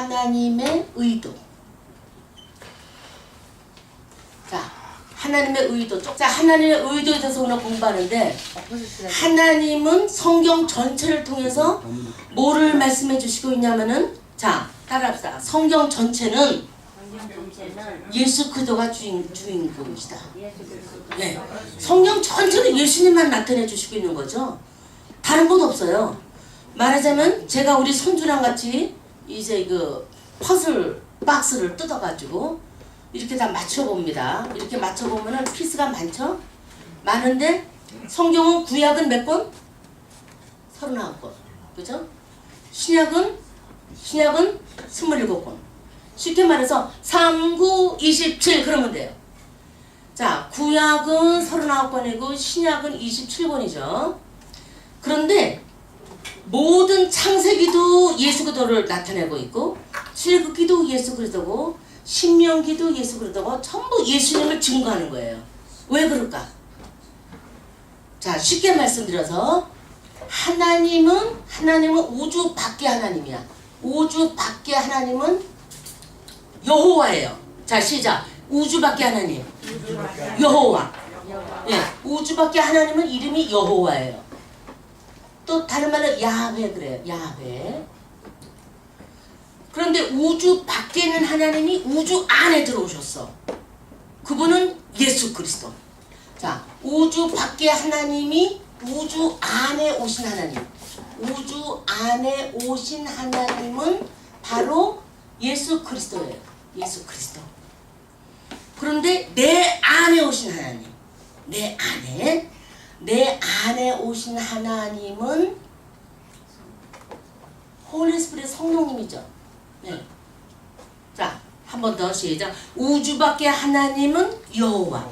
하나님의 의도. 자, 하나님의 의도. 자, 하나님의 의도에 대해서 오늘 공부하는데, 하나님은 성경 전체를 통해서 뭐를 말씀해 주시고 있냐면은, 자, 따라합시다. 성경 전체는 예수 그리스도가 주인공이시다. 네. 성경 전체는 예수님만 나타내 주시고 있는 거죠. 다른 것 없어요. 말하자면 제가 우리 손주랑 같이 이제 그 퍼즐 박스를 뜯어가지고 이렇게 다 맞춰봅니다. 이렇게 맞춰보면은 피스가 많죠? 많은데 성경은 구약은 몇 권? 39권. 그죠? 신약은 27권. 쉽게 말해서 3, 9, 27 그러면 돼요. 자, 구약은 39권이고 신약은 27권이죠. 그런데 모든 창세기도 예수 그리스도를 나타내고 있고 출애굽기도 예수 그리스도고 신명기도 예수 그리스도고 전부 예수님을 증거하는 거예요. 왜 그럴까? 자, 쉽게 말씀드려서 하나님은 우주 밖의 하나님이야. 우주 밖의 하나님은 여호와예요. 자, 시작. 우주 밖의 하나님. 여호와. 예, 우주 밖의 하나님은 이름이 여호와예요. 또 다른 말로 야훼 그래요. 야훼. 그런데 우주 밖에 있는 하나님이 우주 안에 들어오셨어. 그분은 예수 그리스도. 자, 우주 밖에 하나님이 우주 안에 오신 하나님. 우주 안에 오신 하나님은 바로 예수 그리스도예요. 예수 그리스도. 그런데 내 안에 오신 하나님. 내 안에 오신 하나님은 홀리 스피릿 성령님이죠. 네. 자, 한 번 더 시작. 우주 밖의 하나님은 여호와.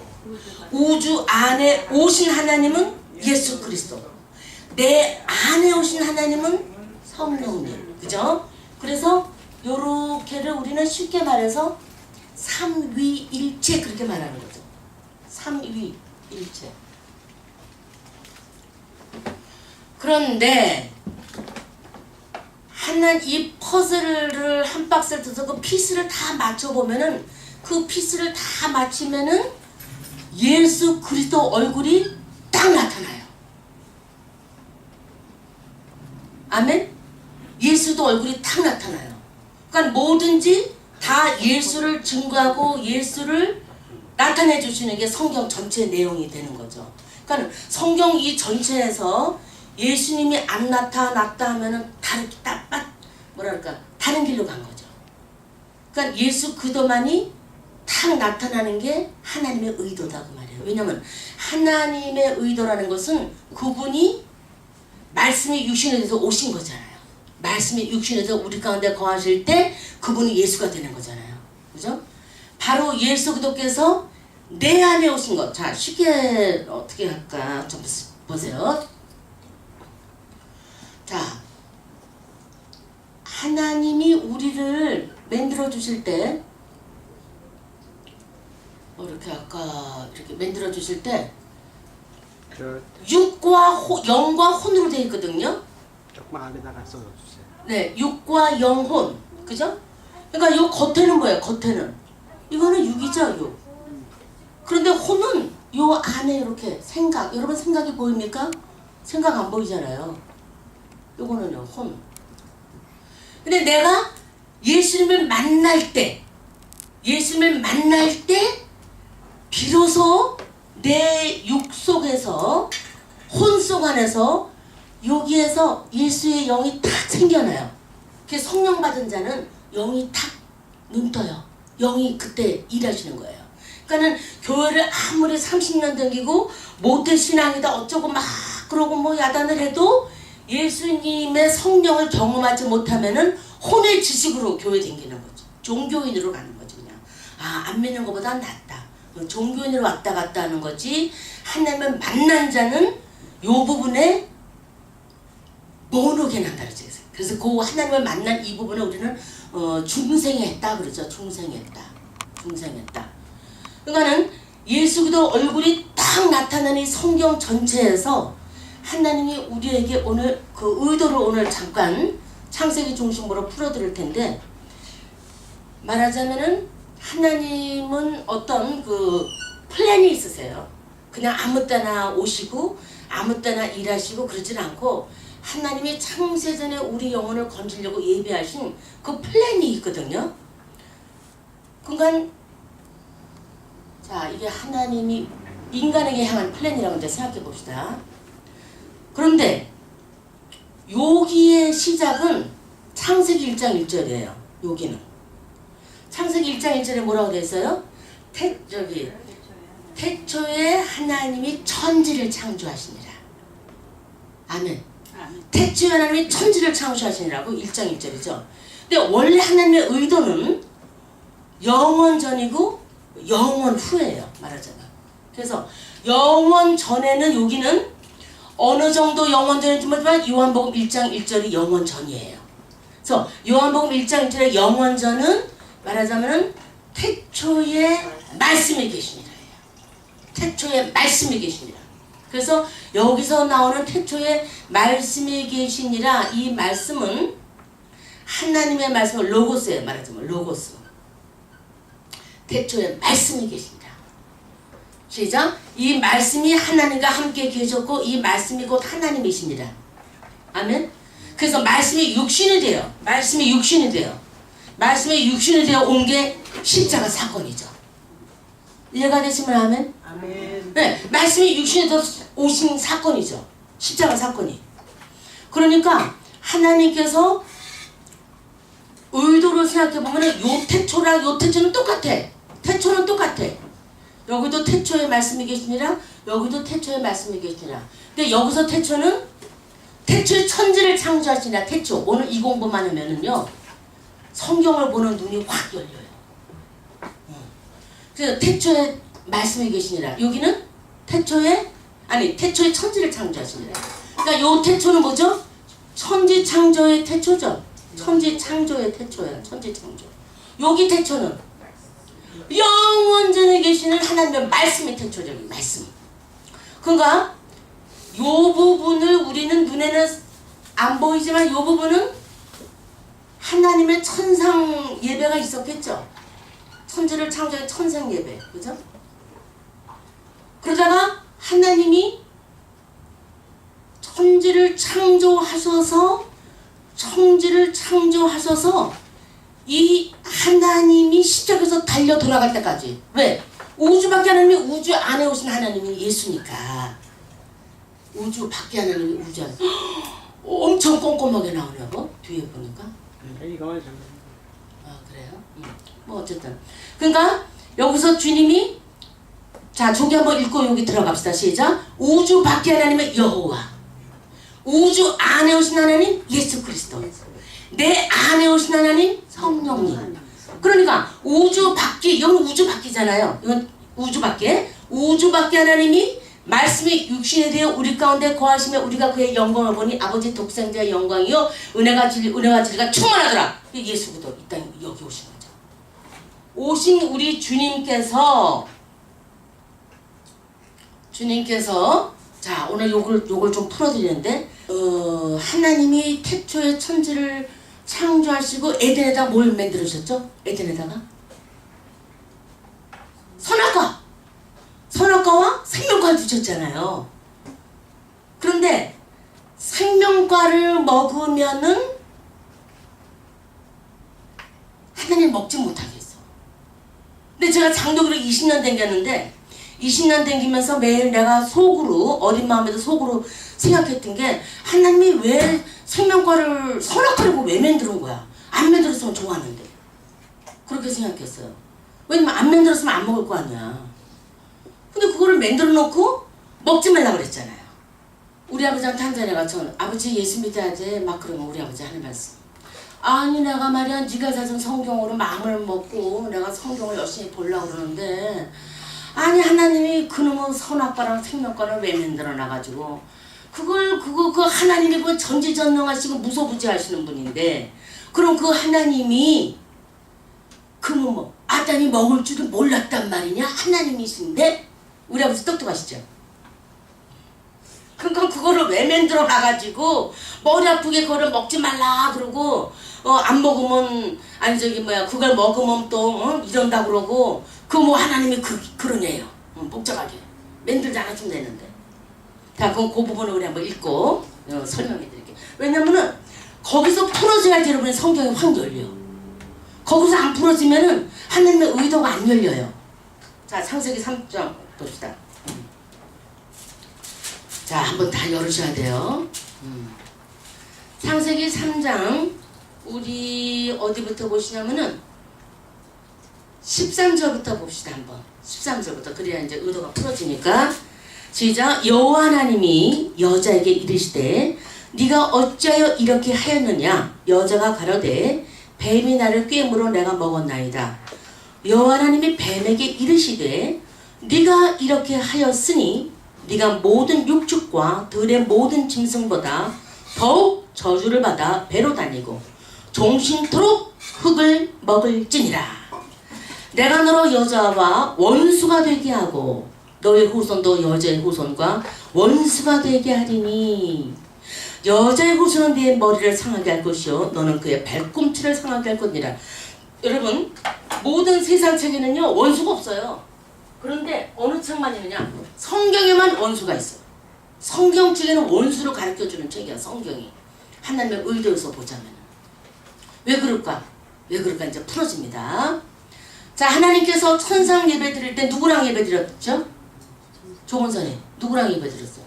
우주 안에 오신 하나님은 예수 그리스도. 내 안에 오신 하나님은 성령님. 그죠? 그래서 요렇게를 우리는 쉽게 말해서 삼위일체 그렇게 말하는 거죠. 삼위일체. 그런데 이 퍼즐을 한 박스를 뜯어서 그 피스를 다 맞춰보면은 그 피스를 다 맞추면은 예수 그리스도 얼굴이 딱 나타나요. 아멘? 예수도 얼굴이 딱 나타나요. 그러니까 뭐든지 다 예수를 증거하고 예수를 나타내 주시는 게 성경 전체 내용이 되는 거죠. 그러니까 성경 이 전체에서 예수님이 안 나타났다 하면은 다른 길로 간 거죠. 그러니까 예수 그리스도만이 딱 나타나는 게 하나님의 의도다고 말해요. 왜냐면 하나님의 의도라는 것은 그분이 말씀이 육신에 대해서 오신 거잖아요. 말씀이 육신에 대해서 우리 가운데 거하실 때 그분이 예수가 되는 거잖아요. 그죠? 바로 예수 그리스도께서 내 안에 오신 것. 자, 쉽게 어떻게 할까? 좀 보세요. 자, 하나님이 우리를 만들어 주실 때 이렇게 아까 이렇게 만들어 주실 때 육과 영과 혼으로 되어 있거든요. 조금 안에다가 써주세요. 네, 육과 영혼, 그죠? 그러니까 요 겉에는 뭐예요? 겉에는 이거는 육이죠, 육. 그런데 혼은 요 안에 이렇게 생각, 여러분 생각이 보입니까? 생각 안 보이잖아요. 요거는요, 혼. 근데 내가 예수님을 만날 때 비로소 내 육 속에서 혼 속 안에서 여기에서 예수의 영이 탁 생겨나요. 그 성령 받은 자는 영이 탁 눈 떠요. 영이 그때 일하시는 거예요. 그러니까는 교회를 아무리 30년 다니고 모태 신앙이다 어쩌고 막 그러고 뭐 야단을 해도 예수님의 성령을 경험하지 못하면은 혼의 지식으로 교회 다니는 거죠. 종교인으로 가는 거죠. 그냥 안 믿는 것보다 낫다. 종교인으로 왔다 갔다 하는 거지. 하나님을 만난 자는 요 부분에 모르게 난다 그러죠. 그래서 그 하나님을 만난 이 부분을 우리는 중생했다 그러죠. 중생했다. 그러니까는 예수 그리스도 얼굴이 딱 나타나는 이 성경 전체에서 하나님이 우리에게 오늘 그 의도를 오늘 잠깐 창세기 중심으로 풀어드릴 텐데, 말하자면은 하나님은 어떤 그 플랜이 있으세요. 그냥 아무 때나 오시고 아무 때나 일하시고 그러진 않고 하나님이 창세전에 우리 영혼을 건지려고 예비하신 그 플랜이 있거든요. 그러니까 자, 이게 하나님이 인간에게 향한 플랜이라고 이제 생각해 봅시다. 그런데 여기의 시작은 창세기 1장 1절이에요. 여기는 창세기 1장 1절에 뭐라고 되어 있어요? 태초에 하나님이 천지를 창조하시니라. 아멘. 태초에 하나님이 천지를 창조하시니라고 1장 1절이죠. 근데 원래 하나님의 의도는 영원 전이고 영원 후예요. 말하자면. 그래서 영원 전에는 여기는 어느 정도 영원 전인지 모르지만 요한복음 1장 1절이 영원 전이에요. 그래서 요한복음 1장 1절의 영원 전은 말하자면 태초에 말씀이 계시니라. 태초에 말씀이 계시니라. 그래서 여기서 나오는 태초에 말씀이 계시니라, 이 말씀은 하나님의 말씀을 로고스예요. 말하자면 로고스. 태초에 말씀이 계신다. 시작. 이 말씀이 하나님과 함께 계셨고 이 말씀이 곧 하나님이시니라. 아멘. 그래서 말씀이 육신이 돼요. 말씀이 육신이 돼요. 말씀이 육신이 되어 온 게 십자가 사건이죠. 이해가 되시면 아멘. 아멘. 네, 말씀이 육신이 되어 오신 사건이죠. 십자가 사건이. 그러니까 하나님께서 의도로 생각해 보면은 요 태초랑 요 태초는 똑같아. 태초는 똑같아. 여기도 태초에 말씀이 계시니라, 여기도 태초에 말씀이 계시니라. 근데 여기서 태초는 태초에 천지를 창조하시니라. 태초. 오늘 이 공부만 하면은요 성경을 보는 눈이 확 열려요. 그래서 태초에 말씀이 계시니라. 여기는 태초에 천지를 창조하시니라. 그러니까 요 태초는 뭐죠? 천지 창조의 태초죠. 천지 창조의 태초예요. 천지 창조. 여기 태초는 영원전에 계시는 하나님의 말씀의 태초적인 말씀. 그러니까 요 부분을 우리는 눈에는 안 보이지만 요 부분은 하나님의 천상 예배가 있었겠죠. 천지를 창조한 천상 예배. 그죠? 그러다가 하나님이 천지를 창조하셔서 이 하나님이 시작해서 달려 돌아갈 때까지. 왜? 우주밖에 하나님이 우주 안에 오신 하나님이 예수니까. 우주 밖에 하나님이 우주 안에 엄청 꼼꼼하게 나오냐고 뒤에 보니까. 이거만 아 그래요? 뭐 어쨌든 그러니까 여기서 주님이 자 저기 한번 읽고 여기 들어갑시다. 시작. 우주 밖에 하나님의 여호와, 우주 안에 오신 하나님 예수 그리스도, 내 안에 오신 하나님 성령님. 그러니까 우주 밖에, 여기 우주 밖이잖아요. 이건 우주 밖에 하나님이 말씀이 육신이 되어 우리 가운데 거하시며 우리가 그의 영광을 보니 아버지 독생자의 영광이요 은혜가 진리가 충만하더라. 예수 그리스도 이 땅에 여기 오신 거죠. 오신 우리 주님께서 자 오늘 요걸 좀 풀어드리는데 하나님이 태초에 천지를 창조하시고 에덴에다 뭘 만들으셨죠? 에덴에다가 선악과와 생명과를 주셨잖아요. 그런데 생명과를 먹으면은 하나님 먹지 못하겠어. 근데 제가 장독으로 20년 댕겼는데 20년 댕기면서 매일 내가 속으로 어린 마음에도 속으로 생각했던 게 하나님이 왜 생명과를 선악과를 왜 만드는 거야? 안 만들었으면 좋았는데 그렇게 생각했어요. 왜냐면 안 만들었으면 안 먹을 거 아니야. 근데 그거를 만들어 놓고 먹지 말라고 그랬잖아요. 우리 아버지한테 한잔 해가지고 아버지 예수 믿어야지 막 그러면 우리 아버지 하는 말씀. 아니 내가 말이야 네가 사준 성경으로 마음을 먹고 내가 성경을 열심히 보려고 그러는데 아니 하나님이 그놈의 선악과랑 생명과를 왜 만들어 놔가지고 그거 하나님이 그 전지전능하시고 무소부지하시는 분인데 그럼 그 하나님이 그놈 뭐 아담이 먹을 줄을 몰랐단 말이냐? 하나님이신데 우리 아버지 똑똑하시죠? 그러니까 그거를 왜 만들어 놔가지고 머리 아프게 그거를 먹지 말라 그러고 안 먹으면 아니 저기 뭐야 그걸 먹으면 또 이런다 그러고 그 뭐 하나님이 그러네요. 복잡하게 만들지 않았으면 되는데. 자 그럼 그 부분을 우리 한번 읽고 설명해 드릴게요. 왜냐면은 거기서 풀어져야지 여러분의 성경이 확 열려. 거기서 안 풀어지면은 하나님의 의도가 안 열려요. 자 창세기 3장 봅시다. 자 한번 다 열으셔야 돼요. 창세기 3장 우리 어디부터 보시냐면은 13절부터 봅시다. 한번 13절부터 그래야 이제 의도가 풀어지니까 시작. 여호와 하나님이 여자에게 이르시되 네가 어찌하여 이렇게 하였느냐. 여자가 가로되 뱀이 나를 꾀므로 내가 먹었나이다. 여호와 하나님이 뱀에게 이르시되 네가 이렇게 하였으니 네가 모든 육축과 들의 모든 짐승보다 더욱 저주를 받아 배로 다니고 종신토록 흙을 먹을지니라. 내가 너로 여자와 원수가 되게 하고 너의 후손도 여자의 후손과 원수가 되게 하리니 여자의 후손은 네 머리를 상하게 할 것이요 너는 그의 발꿈치를 상하게 할 것이니라. 여러분 모든 세상 책에는요 원수가 없어요. 그런데 어느 책만 있느냐? 성경에만 원수가 있어요. 성경책에는 원수를 가르쳐주는 책이야. 성경이 하나님의 의도에서 보자면 왜 그럴까? 왜 그럴까? 이제 풀어집니다. 자 하나님께서 천상 예배 드릴 때 누구랑 예배 드렸죠? 조건선이 누구랑 예배 드렸어요?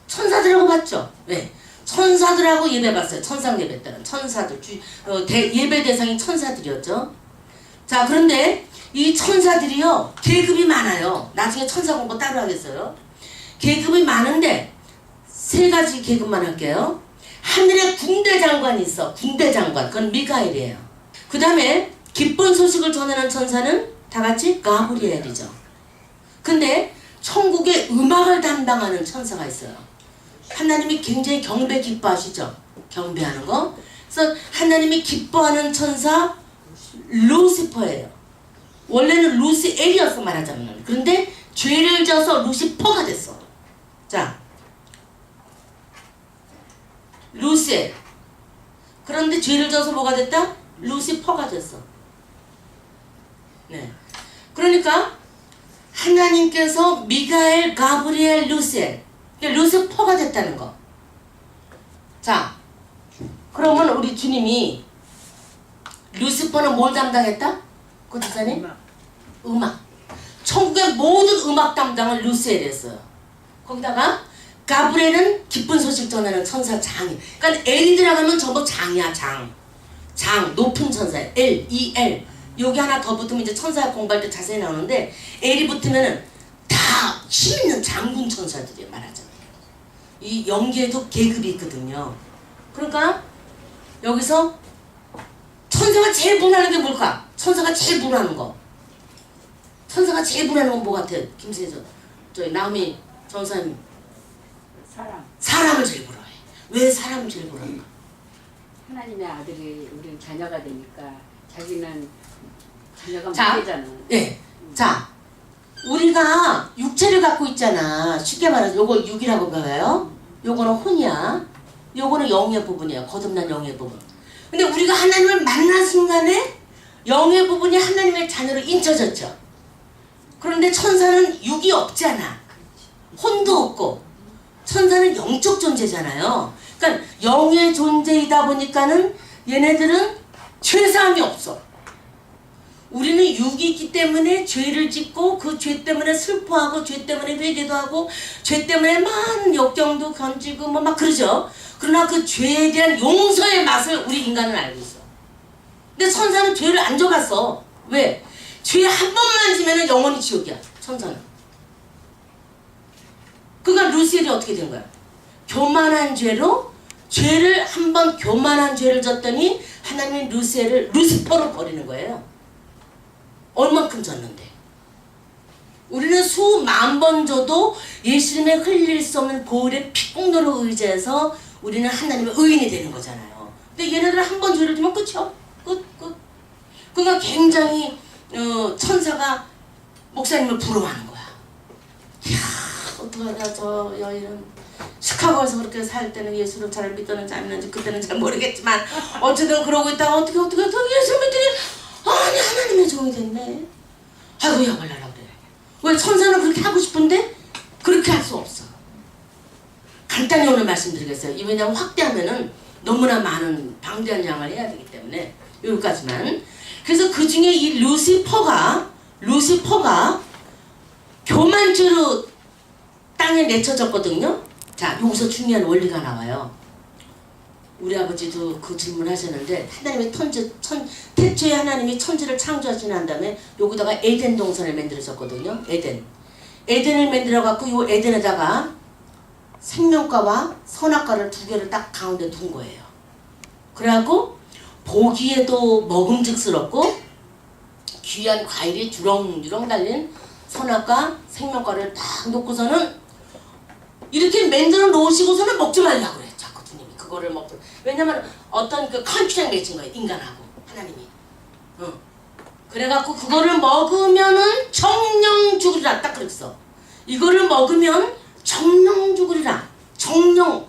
천사들하고 봤죠? 네. 천사들하고 예배 봤어요. 천상 예배 때는 천사들 예배 대상이 천사들이었죠. 자 그런데 이 천사들이요 계급이 많아요. 나중에 천사 공부 따로 하겠어요. 계급이 많은데 세 가지 계급만 할게요. 하늘에 군대 장관이 있어. 군대 장관. 그건 미가엘이에요. 그 다음에 기쁜 소식을 전하는 천사는 다같이 가브리엘이죠. 근데 천국에 음악을 담당하는 천사가 있어요. 하나님이 굉장히 경배 기뻐하시죠. 경배하는 거. 그래서 하나님이 기뻐하는 천사 루시퍼예요. 원래는 루시엘이었어 말하자면. 그런데 죄를 져서 루시퍼가 됐어. 자 루시엘. 그런데 죄를 져서 뭐가 됐다? 루시퍼가 됐어. 네. 그러니까 하나님께서 미가엘, 가브리엘, 루시엘 루시퍼가 됐다는 거. 자 그러면 우리 주님이 루시퍼는 뭘 담당했다? 고지사님? 음악. 천국의 모든 음악 담당을 루시엘이 했어요. 거기다가 가브리엘은 기쁜 소식 전하는 천사 장이. 그러니까 L이 들어가면 전부 장이야. 장 높은 천사. L, E, L. 여기 하나 더 붙으면 이제 천사 공부할 때 자세히 나오는데 L이 붙으면은 다 힘있는 장군 천사들이에요. 말하자면 이 연기에도 계급이 있거든요. 그러니까 여기서 천사가 제일 분하는 게 뭘까? 천사가 제일 분하는 거. 천사가 제일 분하는 건 뭐 같아? 김세전 저희 나오미 전사님. 사람을 제일 부러워해. 왜 사람을 제일 부러워할까? 하나님의 아들이 우리 자녀가 되니까 자기는 자녀가 자, 문제잖아. 네. 자, 우리가 육체를 갖고 있잖아. 쉽게 말해서 요거 육이라고 봐요. 요거는 혼이야. 요거는 영의 부분이야. 거듭난 영의 부분. 근데 우리가 하나님을 만난 순간에 영의 부분이 하나님의 자녀로 인쳐졌죠. 그런데 천사는 육이 없잖아. 혼도 없고. 천사는 영적 존재잖아요. 그러니까 영의 존재이다 보니까는 얘네들은 죄사함이 없어. 우리는 육이 있기 때문에 죄를 짓고 그 죄 때문에 슬퍼하고 죄 때문에 회개도 하고 죄 때문에 많은 역경도 견지고 뭐 막 그러죠. 그러나 그 죄에 대한 용서의 맛을 우리 인간은 알고 있어. 근데 천사는 죄를 안 져봤어. 왜? 죄 한 번만 지면은 영원히 지옥이야. 천사는. 그러니까 루시엘이 어떻게 된 거야? 교만한 죄로 죄를 한 번 교만한 죄를 졌더니 하나님이 루시엘을 루시퍼로 버리는 거예요. 얼만큼 졌는데. 우리는 수만 번 져도 예수님의 흘릴 수 없는 보혈의 피공로로 의지해서 우리는 하나님의 의인이 되는 거잖아요. 근데 얘네들은 한 번 죄를 지면 끝이요. 끝. 그러니까 굉장히 천사가 목사님을 부러워하는 거야. 이야 어떡하냐 저 여인은 시카고에서 그렇게 살 때는 예수를 잘 믿었는지 안 믿었는지 그때는 잘 모르겠지만 어쨌든 그러고 있다가 어떻게 예수 믿더니 아니 하나님의 종이 됐네. 아이고 약을 나라 그래. 왜 천사는 그렇게 하고 싶은데 그렇게 할 수 없어. 간단히 오늘 말씀드리겠어요. 왜냐하면 확대하면은 너무나 많은 방대한 양을 해야 되기 때문에 여기까지만. 그래서 그 중에 이 루시퍼가 교만죄로 땅에 내쳐졌거든요. 자, 여기서 중요한 원리가 나와요. 우리 아버지도 그 질문 하셨는데 하나님의 태초에 하나님이 천지를 창조하신 다음에 여기다가 에덴 동산을 만들으셨거든요. 에덴을 만들어 갖고 이 에덴에다가 생명과와 선악과를 두 개를 딱 가운데 둔 거예요. 그래갖고 보기에도 먹음직스럽고 귀한 과일이 주렁주렁 달린 선악과 생명과를 딱 놓고서는 이렇게 만들어 놓으시고서는 먹지 말라고 그래. 자꾸 주님이 그거를 먹고. 왜냐면 어떤 그 컨트랙 맺힌 거예요. 인간하고 하나님이. 그래갖고 그거를 먹으면은 정령 죽으리라 딱 그랬어. 이거를 먹으면 정령 죽으리라. 정령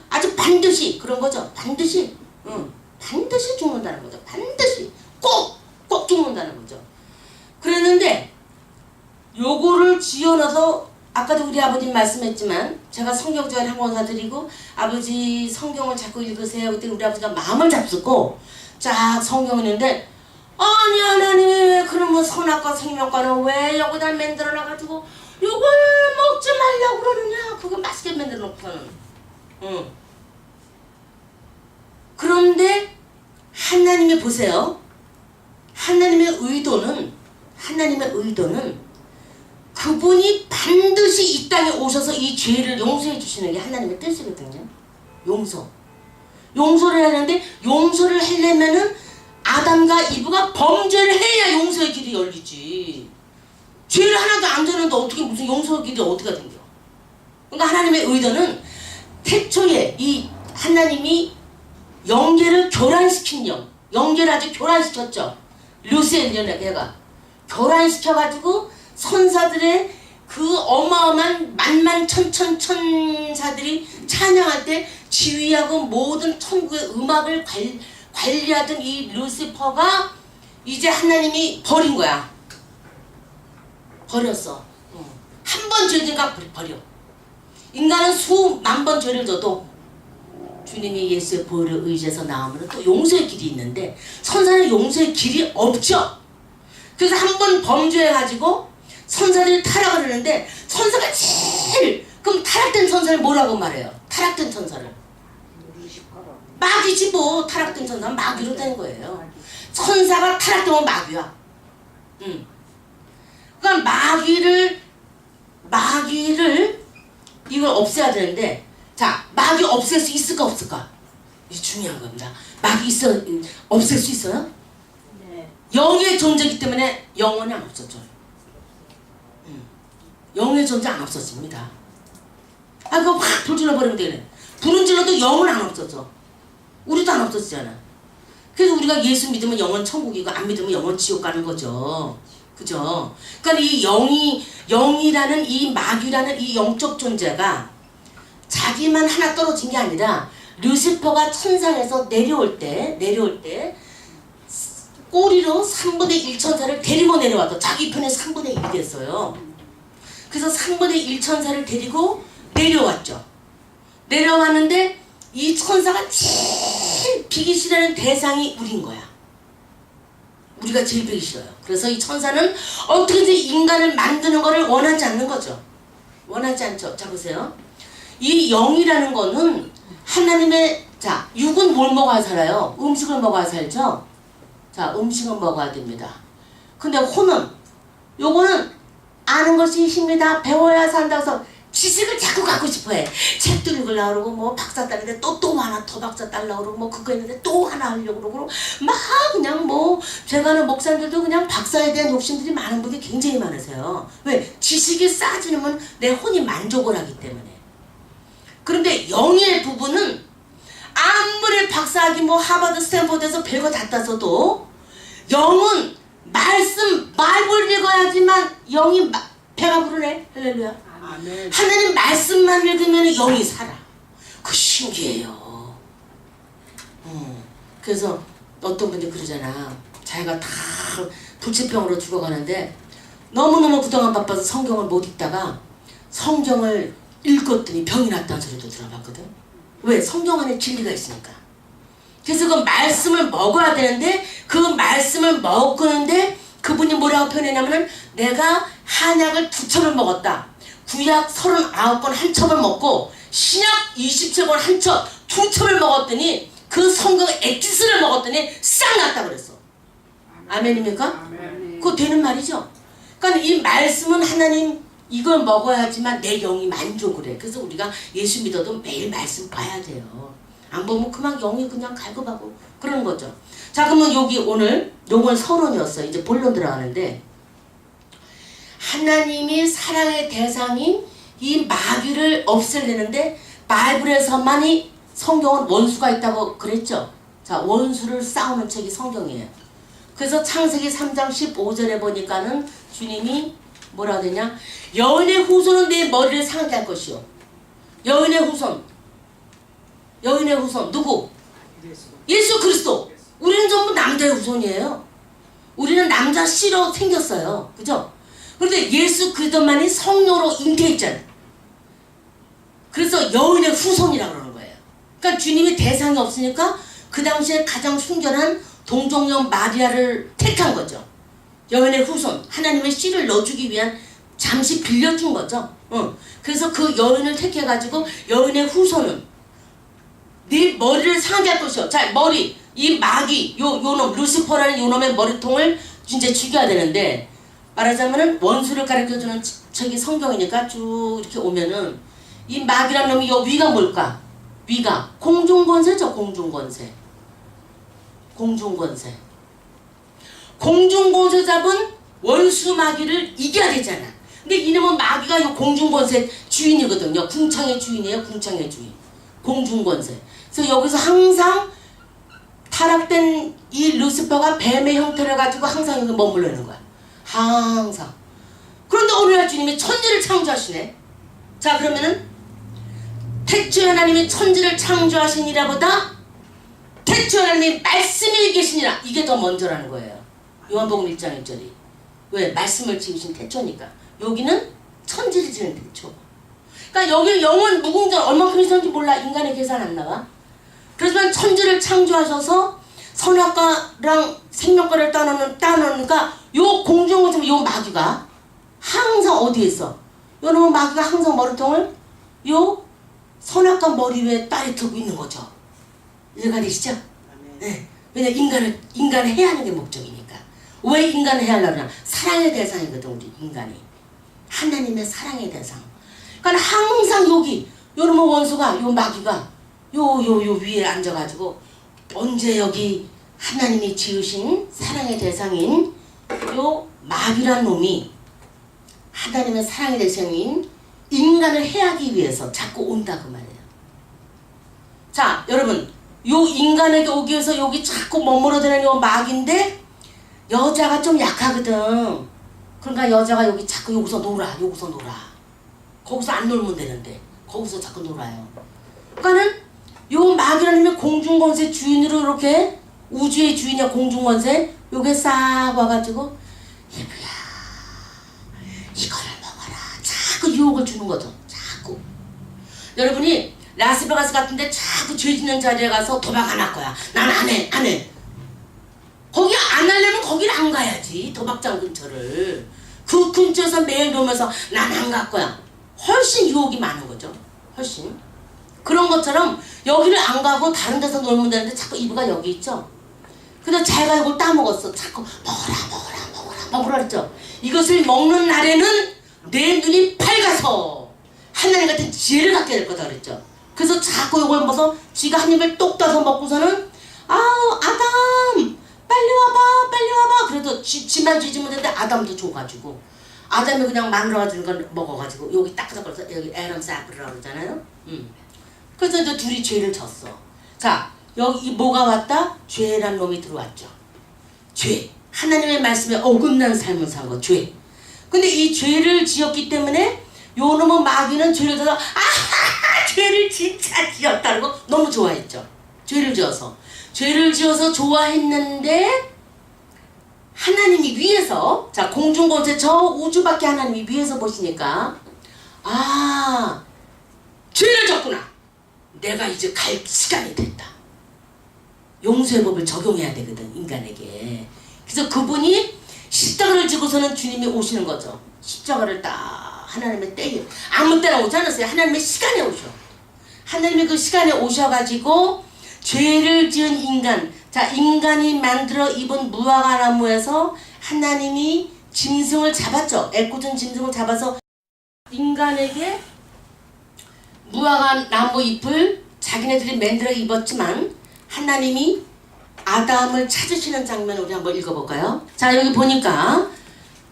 아주 반드시 그런 거죠. 반드시 반드시 죽는다는 거죠. 반드시 꼭 죽는다는 거죠. 그랬는데 요거를 지어놔서 아까도 우리 아버님 말씀했지만 제가 성경적인 한권사 드리고 아버지 성경을 자꾸 읽으세요. 그때 우리 아버지가 마음을 잡수고 쫙 성경을 읽는데 아니 하나님이 왜 그러면 선악과 생명과는 왜 여기다 만들어 놔가지고 요걸 먹지 말라고 그러느냐. 그거 맛있게 만들어 놓고는. 그런데 하나님이 보세요. 하나님의 의도는 그분이 반드시 이 땅에 오셔서 이 죄를 용서해 주시는 게 하나님의 뜻이거든요. 용서를 하는데 용서를 하려면은 아담과 이브가 범죄를 해야 용서의 길이 열리지. 죄를 하나도 안 졌는데 어떻게 무슨 용서의 길이 어디가 생겨. 그러니까 하나님의 의도는 태초에 이 하나님이 영계를 교란시킨 영계를 아주 교란시켰죠. 루시엘이가 교란시켜가지고 선사들의 그 어마어마한 만만천천천사들이 찬양할 때 지휘하고 모든 천국의 음악을 관리하던 이 루시퍼가 이제 하나님이 버린 거야. 버렸어. 한 번 죄진가 버려. 인간은 수만 번 죄를 져도 주님이 예수의 보혈을 의지해서 나오면 또 용서의 길이 있는데 선사는 용서의 길이 없죠. 그래서 한 번 범죄해가지고 선사들이 타락을 하는데 선사가 제일 그럼 타락된 선사를 뭐라고 말해요? 타락된 선사를 마귀지 뭐. 타락된 선사는 마귀로 된 거예요. 선사가 타락되면 마귀야. 그러니까 마귀를 이걸 없애야 되는데 자 마귀 없앨 수 있을까 없을까? 이게 중요한 겁니다. 마귀 없앨 수 있어요? 네. 영의 존재이기 때문에 영원히 안 없어져. 영의 존재 안 없어집니다. 그거 확 불질러 버리면 되네. 불은 질러도 영은 안 없어져. 우리도 안 없어지잖아. 그래서 우리가 예수 믿으면 영은 천국이고 안 믿으면 영은 지옥 가는 거죠. 그죠? 그러니까 이 영이라는 이 마귀라는 이 영적 존재가 자기만 하나 떨어진 게 아니라 루시퍼가 천상에서 내려올 때 꼬리로 3분의 1 천사를 데리고 내려와서 자기 편에 3분의 1이 됐어요. 그래서 3분의 1 천사를 데리고 내려왔죠. 내려왔는데 이 천사가 제일 비기 싫어하는 대상이 우린 거야. 우리가 제일 비기 싫어요. 그래서 이 천사는 어떻게든 인간을 만드는 거를 원하지 않는 거죠. 원하지 않죠. 자 보세요. 이 영이라는 거는 하나님의 자 육은 뭘 먹어야 살아요? 음식을 먹어야 살죠. 자 음식은 먹어야 됩니다. 근데 혼은 요거는 아는 것이 힘이다. 배워야 산다고 해서 지식을 자꾸 갖고 싶어해. 책도 읽으려고 그러고 뭐 박사 따는데 또 하나 더 박사 따려고 그러고 뭐 그거 했는데 또 하나 하려고 그러고 막 그냥 뭐 제가 아는 목사님들도 그냥 박사에 대한 욕심들이 많은 분이 굉장히 많으세요. 왜? 지식이 쌓아지면 내 혼이 만족을 하기 때문에. 그런데 영의 부분은 아무리 박사학위 뭐 하버드 스탠포드에서 별거 다 따서도 말씀 말을 읽어야지만 영이 배가 부르네. 할렐루야. 아멘. 하나님 말씀만 읽으면 영이 살아. 그 신기해요. 그래서 어떤 분들 그러잖아. 자기가 다 불치병으로 죽어가는데 너무너무 그동안 바빠서 성경을 못 읽다가 성경을 읽었더니 병이 났다는 소리도 들어봤거든. 왜? 성경 안에 진리가 있으니까. 그래서 그 말씀을 먹어야 되는데 그 말씀을 먹는데 그분이 뭐라고 표현했냐면은 내가 한약을 2첩을 먹었다. 구약 39권 한 첩을 먹고 신약 27권 한 첩, 2첩을 먹었더니 그 성경 엑기스를 먹었더니 싹 났다 그랬어. 아멘입니까? 아멘. 그거 되는 말이죠. 그러니까 이 말씀은 하나님 이걸 먹어야지만 내 영이 만족을 해. 그래서 우리가 예수 믿어도 매일 말씀 봐야 돼요. 안 보면 그만 영이 그냥 갈급하고 그러는 거죠. 자, 그러면 여기 오늘 요건 서론이었어요. 이제 본론 들어가는데 하나님이 사랑의 대상인 이 마귀를 없애려는데 바이블에서만이 성경은 원수가 있다고 그랬죠. 자, 원수를 싸우는 책이 성경이에요. 그래서 창세기 3장 15절에 보니까는 주님이 뭐라 되냐? 여인의 후손은 내 머리를 상하게 할 것이요. 여인의 후손. 여인의 후손 누구? 예수 그리스도. 우리는 전부 남자의 후손이에요. 우리는 남자 씨로 생겼어요. 그죠? 그런데 예수 그리스도만이 성령으로 잉태했잖아요. 그래서 여인의 후손이라고 그러는 거예요. 그러니까 주님이 대상이 없으니까 그 당시에 가장 순결한 동정녀 마리아를 택한 거죠. 여인의 후손, 하나님의 씨를 넣어주기 위한 잠시 빌려준 거죠. 그래서 그 여인을 택해가지고 여인의 후손은 네 머리를 상하게 할 것이요. 자, 머리, 이 마귀, 요놈, 루시퍼라는 요놈의 머리통을 이제 죽여야 되는데 말하자면은 원수를 가르쳐주는 책이 성경이니까 쭉 이렇게 오면은 이 마귀라는 놈이 요 위가 뭘까? 위가 공중권세죠. 공중권세. 공중권세. 공중권세 잡은 원수 마귀를 이겨야 되잖아. 근데 이놈은 마귀가 요 공중권세 주인이거든요. 궁창의 주인이에요. 궁창의 주인. 공중권세. 그래서 여기서 항상 타락된 이 루시퍼가 뱀의 형태를 가지고 항상 여기 머물러 있는 거야. 항상. 그런데 오늘날 주님이 천지를 창조하시네. 자, 그러면은 태초에 하나님이 천지를 창조하시니라보다 태초에 하나님이 말씀이 계시니라 이게 더 먼저라는 거예요. 요한복음 1장 1절이. 왜? 말씀을 지으신 태초니까. 여기는 천지를 지은 태초. 그러니까 여기 영원 무궁전 얼마큼 있었는지 몰라. 인간의 계산 안 나와. 그렇지만 천지를 창조하셔서 선악과랑 생명과를 따놓으니까 요 공중권세 요 마귀가 항상 어디에 있어? 요놈의 마귀가 항상 머리통을 요 선악과 머리 위에 딸이 들고 있는 거죠. 이해가 되시죠? 네. 왜냐 인간을 해야 하는 게 목적이니까. 왜 인간을 해야 하려고 하냐? 사랑의 대상이거든 우리 인간이. 하나님의 사랑의 대상. 그러니까 항상 여기 요놈의 원수가 요 마귀가 요 위에 앉아가지고 언제 여기 하나님이 지으신 사랑의 대상인 요 마귀란 놈이 하나님의 사랑의 대상인 인간을 해하기 위해서 자꾸 온다 그 말이에요. 자, 여러분 요 인간에게 오기 위해서 여기 자꾸 머물러드는 요 마귀인데 여자가 좀 약하거든. 그러니까 여자가 여기 자꾸 여기서 놀아. 거기서 안 놀면 되는데 거기서 자꾸 놀아요. 그러니까는 요 마귀라는 놈이 공중권세 주인으로 이렇게 우주의 주인이야. 공중권세 요게 싹 와가지고 예쁘야 이거를 먹어라. 자꾸 유혹을 주는 거죠. 자꾸. 여러분이 라스베가스 같은데 자꾸 죄 짓는 자리에 가서 도박 안 할 거야. 난 안 해. 거기 안 하려면 거기를 안 가야지. 도박장 근처를. 그 근처에서 매일 놀면서 난 안 갈 거야. 훨씬 유혹이 많은 거죠. 훨씬. 그런 것처럼 여기를 안 가고 다른 데서 놀면 되는데 자꾸 이브가 여기 있죠. 근데 자기가 이걸 따먹었어. 자꾸 먹으라 그랬죠. 이것을 먹는 날에는 내 눈이 밝아서 하나님 같은 지혜를 갖게 될 거다 그랬죠. 그래서 자꾸 이걸 먹어서 쥐가 한 입을 똑 따서 먹고서는 아우 아담 빨리 와봐. 그래도 쥐만 쥐지면 되는데 아담도 줘가지고 아담이 그냥 만들어가지고 걸 먹어가지고 여기 딱딱거려서 여기 에럼스 애플이라고 그러잖아요. 그래서 이제 둘이 죄를 졌어. 자, 여기 뭐가 왔다? 죄란 놈이 들어왔죠. 죄. 하나님의 말씀에 어긋난 삶을 산 거, 죄. 근데 이 죄를 지었기 때문에 놈은 마귀는 죄를 져서 아하하 죄를 진짜 지었다고 너무 좋아했죠. 죄를 지어서 좋아했는데 하나님이 위에서 자 공중권세 저 우주밖에 하나님이 위에서 보시니까 아 죄를 졌구나. 내가 이제 갈 시간이 됐다. 용서의 법을 적용해야 되거든 인간에게. 그래서 그분이 십자가를 지고서는 주님이 오시는 거죠. 십자가를 딱 하나님의 때에 아무 때나 오지 않았어요. 하나님의 시간에 오셔. 하나님의 그 시간에 오셔가지고 죄를 지은 인간, 자 인간이 만들어 입은 무화과 나무에서 하나님이 짐승을 잡았죠. 애꿎은 짐승을 잡아서 인간에게 무화과 나무 잎을 자기네들이 만들어 입었지만 하나님이 아담을 찾으시는 장면을 우리 한번 읽어볼까요? 자 여기 보니까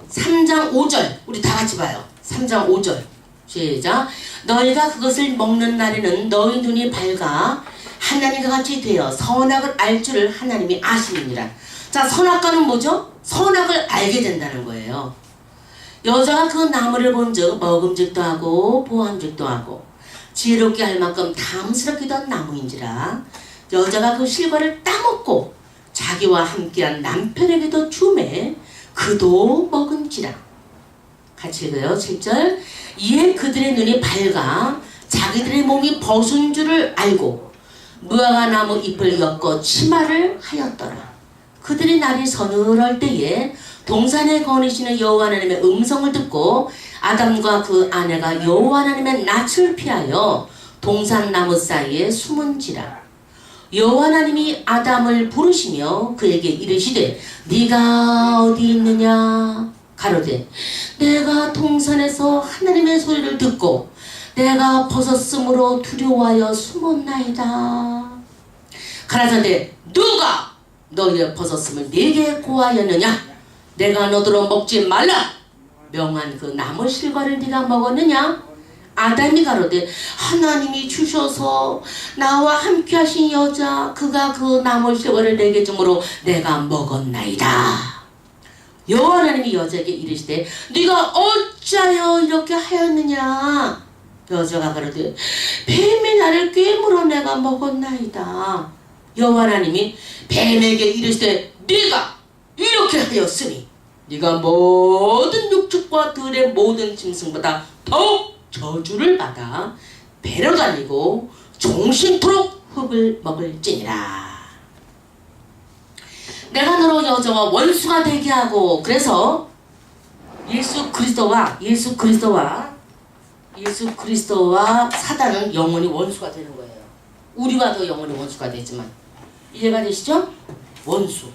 3장 5절 우리 다 같이 봐요. 3장 5절 시작. 너희가 그것을 먹는 날에는 너희 눈이 밝아 하나님과 같이 되어 선악을 알 줄을 하나님이 아시느니라. 자 선악과는 뭐죠? 선악을 알게 된다는 거예요. 여자가 그 나무를 본즉 먹음직도 하고 보암직도 하고 지혜롭게 할 만큼 탐스럽기도 한 나무인지라. 여자가 그 실과를 따먹고 자기와 함께한 남편에게도 주매 그도 먹은지라. 같이 읽어요. 7절. 이에 그들의 눈이 밝아 자기들의 몸이 벗은 줄을 알고 무화과 나무 잎을 엮어 치마를 하였더라. 그들이 날이 서늘할 때에 동산에 거니시는 여호와 하나님의 음성을 듣고 아담과 그 아내가 여호와 하나님의 낯을 피하여 동산 나무 사이에 숨은지라. 여호와 하나님이 아담을 부르시며 그에게 이르시되 네가 어디 있느냐 가로되 내가 동산에서 하나님의 소리를 듣고 내가 벗었으므로 두려워하여 숨었나이다. 가라사대 누가 너희의 벗었음을 내게 고하였느냐? 내가 너더러 먹지 말라 명한 그 나무 실과를 네가 먹었느냐? 아담이 가로되 하나님이 주셔서 나와 함께 하신 여자 그가 그 나무 실과를 내게 주므로 내가 먹었나이다. 여호와 하나님이 여자에게 이르시되 네가 어찌하여 이렇게 하였느냐? 여자가 가로되 뱀이 나를 꿰물어 내가 먹었나이다. 여호와 하나님이 뱀에게 이르시되 네가 이렇게 하였으니 네가 모든 육축과 들의 모든 짐승보다 더욱 저주를 받아 배로 다니고 종신토록 흙을 먹을지니라. 내가 너로 여자와 원수가 되게 하고 그래서 예수 그리스도와 사단은 영원히 원수가 되는 거예요. 우리와도 영원히 원수가 되지만 이해가 되시죠? 원수.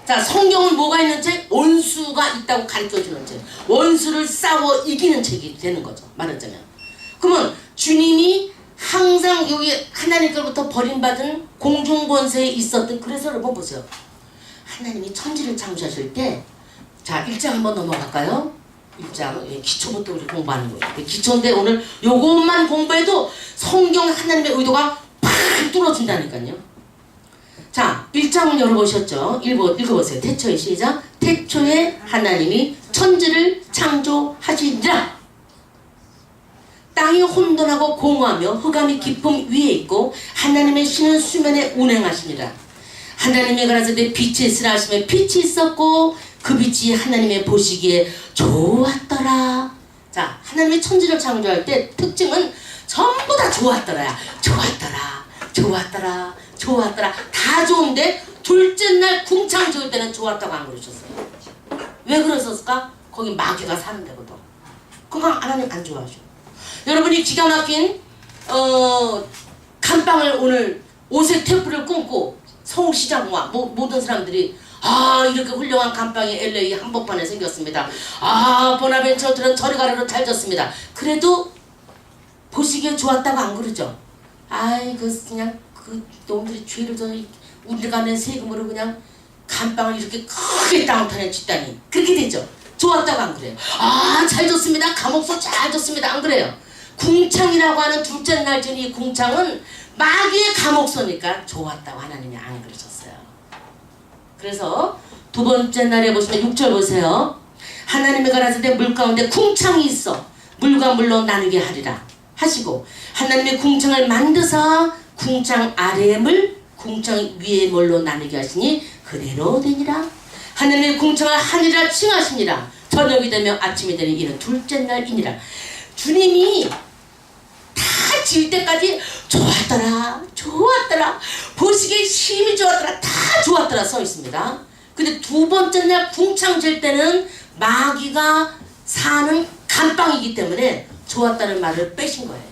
자 성경은 뭐가 있는 책? 원수가 있다고 가르쳐주는 책. 원수를 싸워 이기는 책이 되는 거죠. 말하자면. 그러면 주님이 항상 여기 하나님께로부터 버림받은 공중권세에 있었던. 그래서 여러분 보세요. 하나님이 천지를 창조하실 때 자 1장 한번 넘어갈까요? 1장 기초부터 우리 공부하는 거예요. 기초인데 오늘 요것만 공부해도 성경 하나님의 의도가 팍 뚫어진다니까요. 자 1장은 열어보셨죠? 읽어보세요. 태초에 시작. 태초에 하나님이 천지를 창조하시니라. 땅이 혼돈하고 공허하며 흑암이 깊음 위에 있고 하나님의 신은 수면에 운행하시니라. 하나님이 가라사대 빛이 있으라 하시며 빛이 있었고 그 빛이 하나님의 보시기에 좋았더라. 자 하나님이 천지를 창조할 때 특징은 전부 다 좋았더라야. 좋았더라 다 좋은데 둘째 날 궁창 지을 때는 좋았다고 안 그러셨어요. 왜 그러셨을까? 거기 마귀가 사는 데거든. 그거 하나님 안 좋아하셔. 여러분이 기가 막힌 감방을 오늘 오색 테이프를 끊고 서울시장과 모든 사람들이 이렇게 훌륭한 감방이 LA 한복판에 생겼습니다. 보나벤처들은 저리 가라로 잘 졌습니다. 그래도 보시기에 좋았다고 안 그러죠. 그냥 그 놈들이 죄를 져 우리가 낸 세금으로 그냥 감방을 이렇게 크게 다운타운에 짓다니 그렇게 되죠. 좋았다고 안 그래요. 잘 졌습니다. 감옥서 잘 졌습니다. 안 그래요. 궁창이라고 하는 둘째 날 전 이 궁창은 마귀의 감옥서니까 좋았다고 하나님이 안 그러셨어요. 그래서 두 번째 날에 보시면 6절 보세요. 하나님이 가라사대 물 가운데 궁창이 있어 물과 물로 나누게 하리라 하시고 하나님의 궁창을 만드사 궁창 아래의 물 궁창 위의 물로 나누게 하시니 그대로 되니라. 하나님의 궁창을 하늘이라 칭하시니라. 저녁이 되며 아침이 되니 이는 둘째 날이니라. 주님이 다 지을 때까지 좋았더라 좋았더라 보시기에 힘이 좋았더라 다 좋았더라 써 있습니다. 근데 두 번째 날 궁창 질 때는 마귀가 사는 감방이기 때문에 좋았다는 말을 빼신 거예요.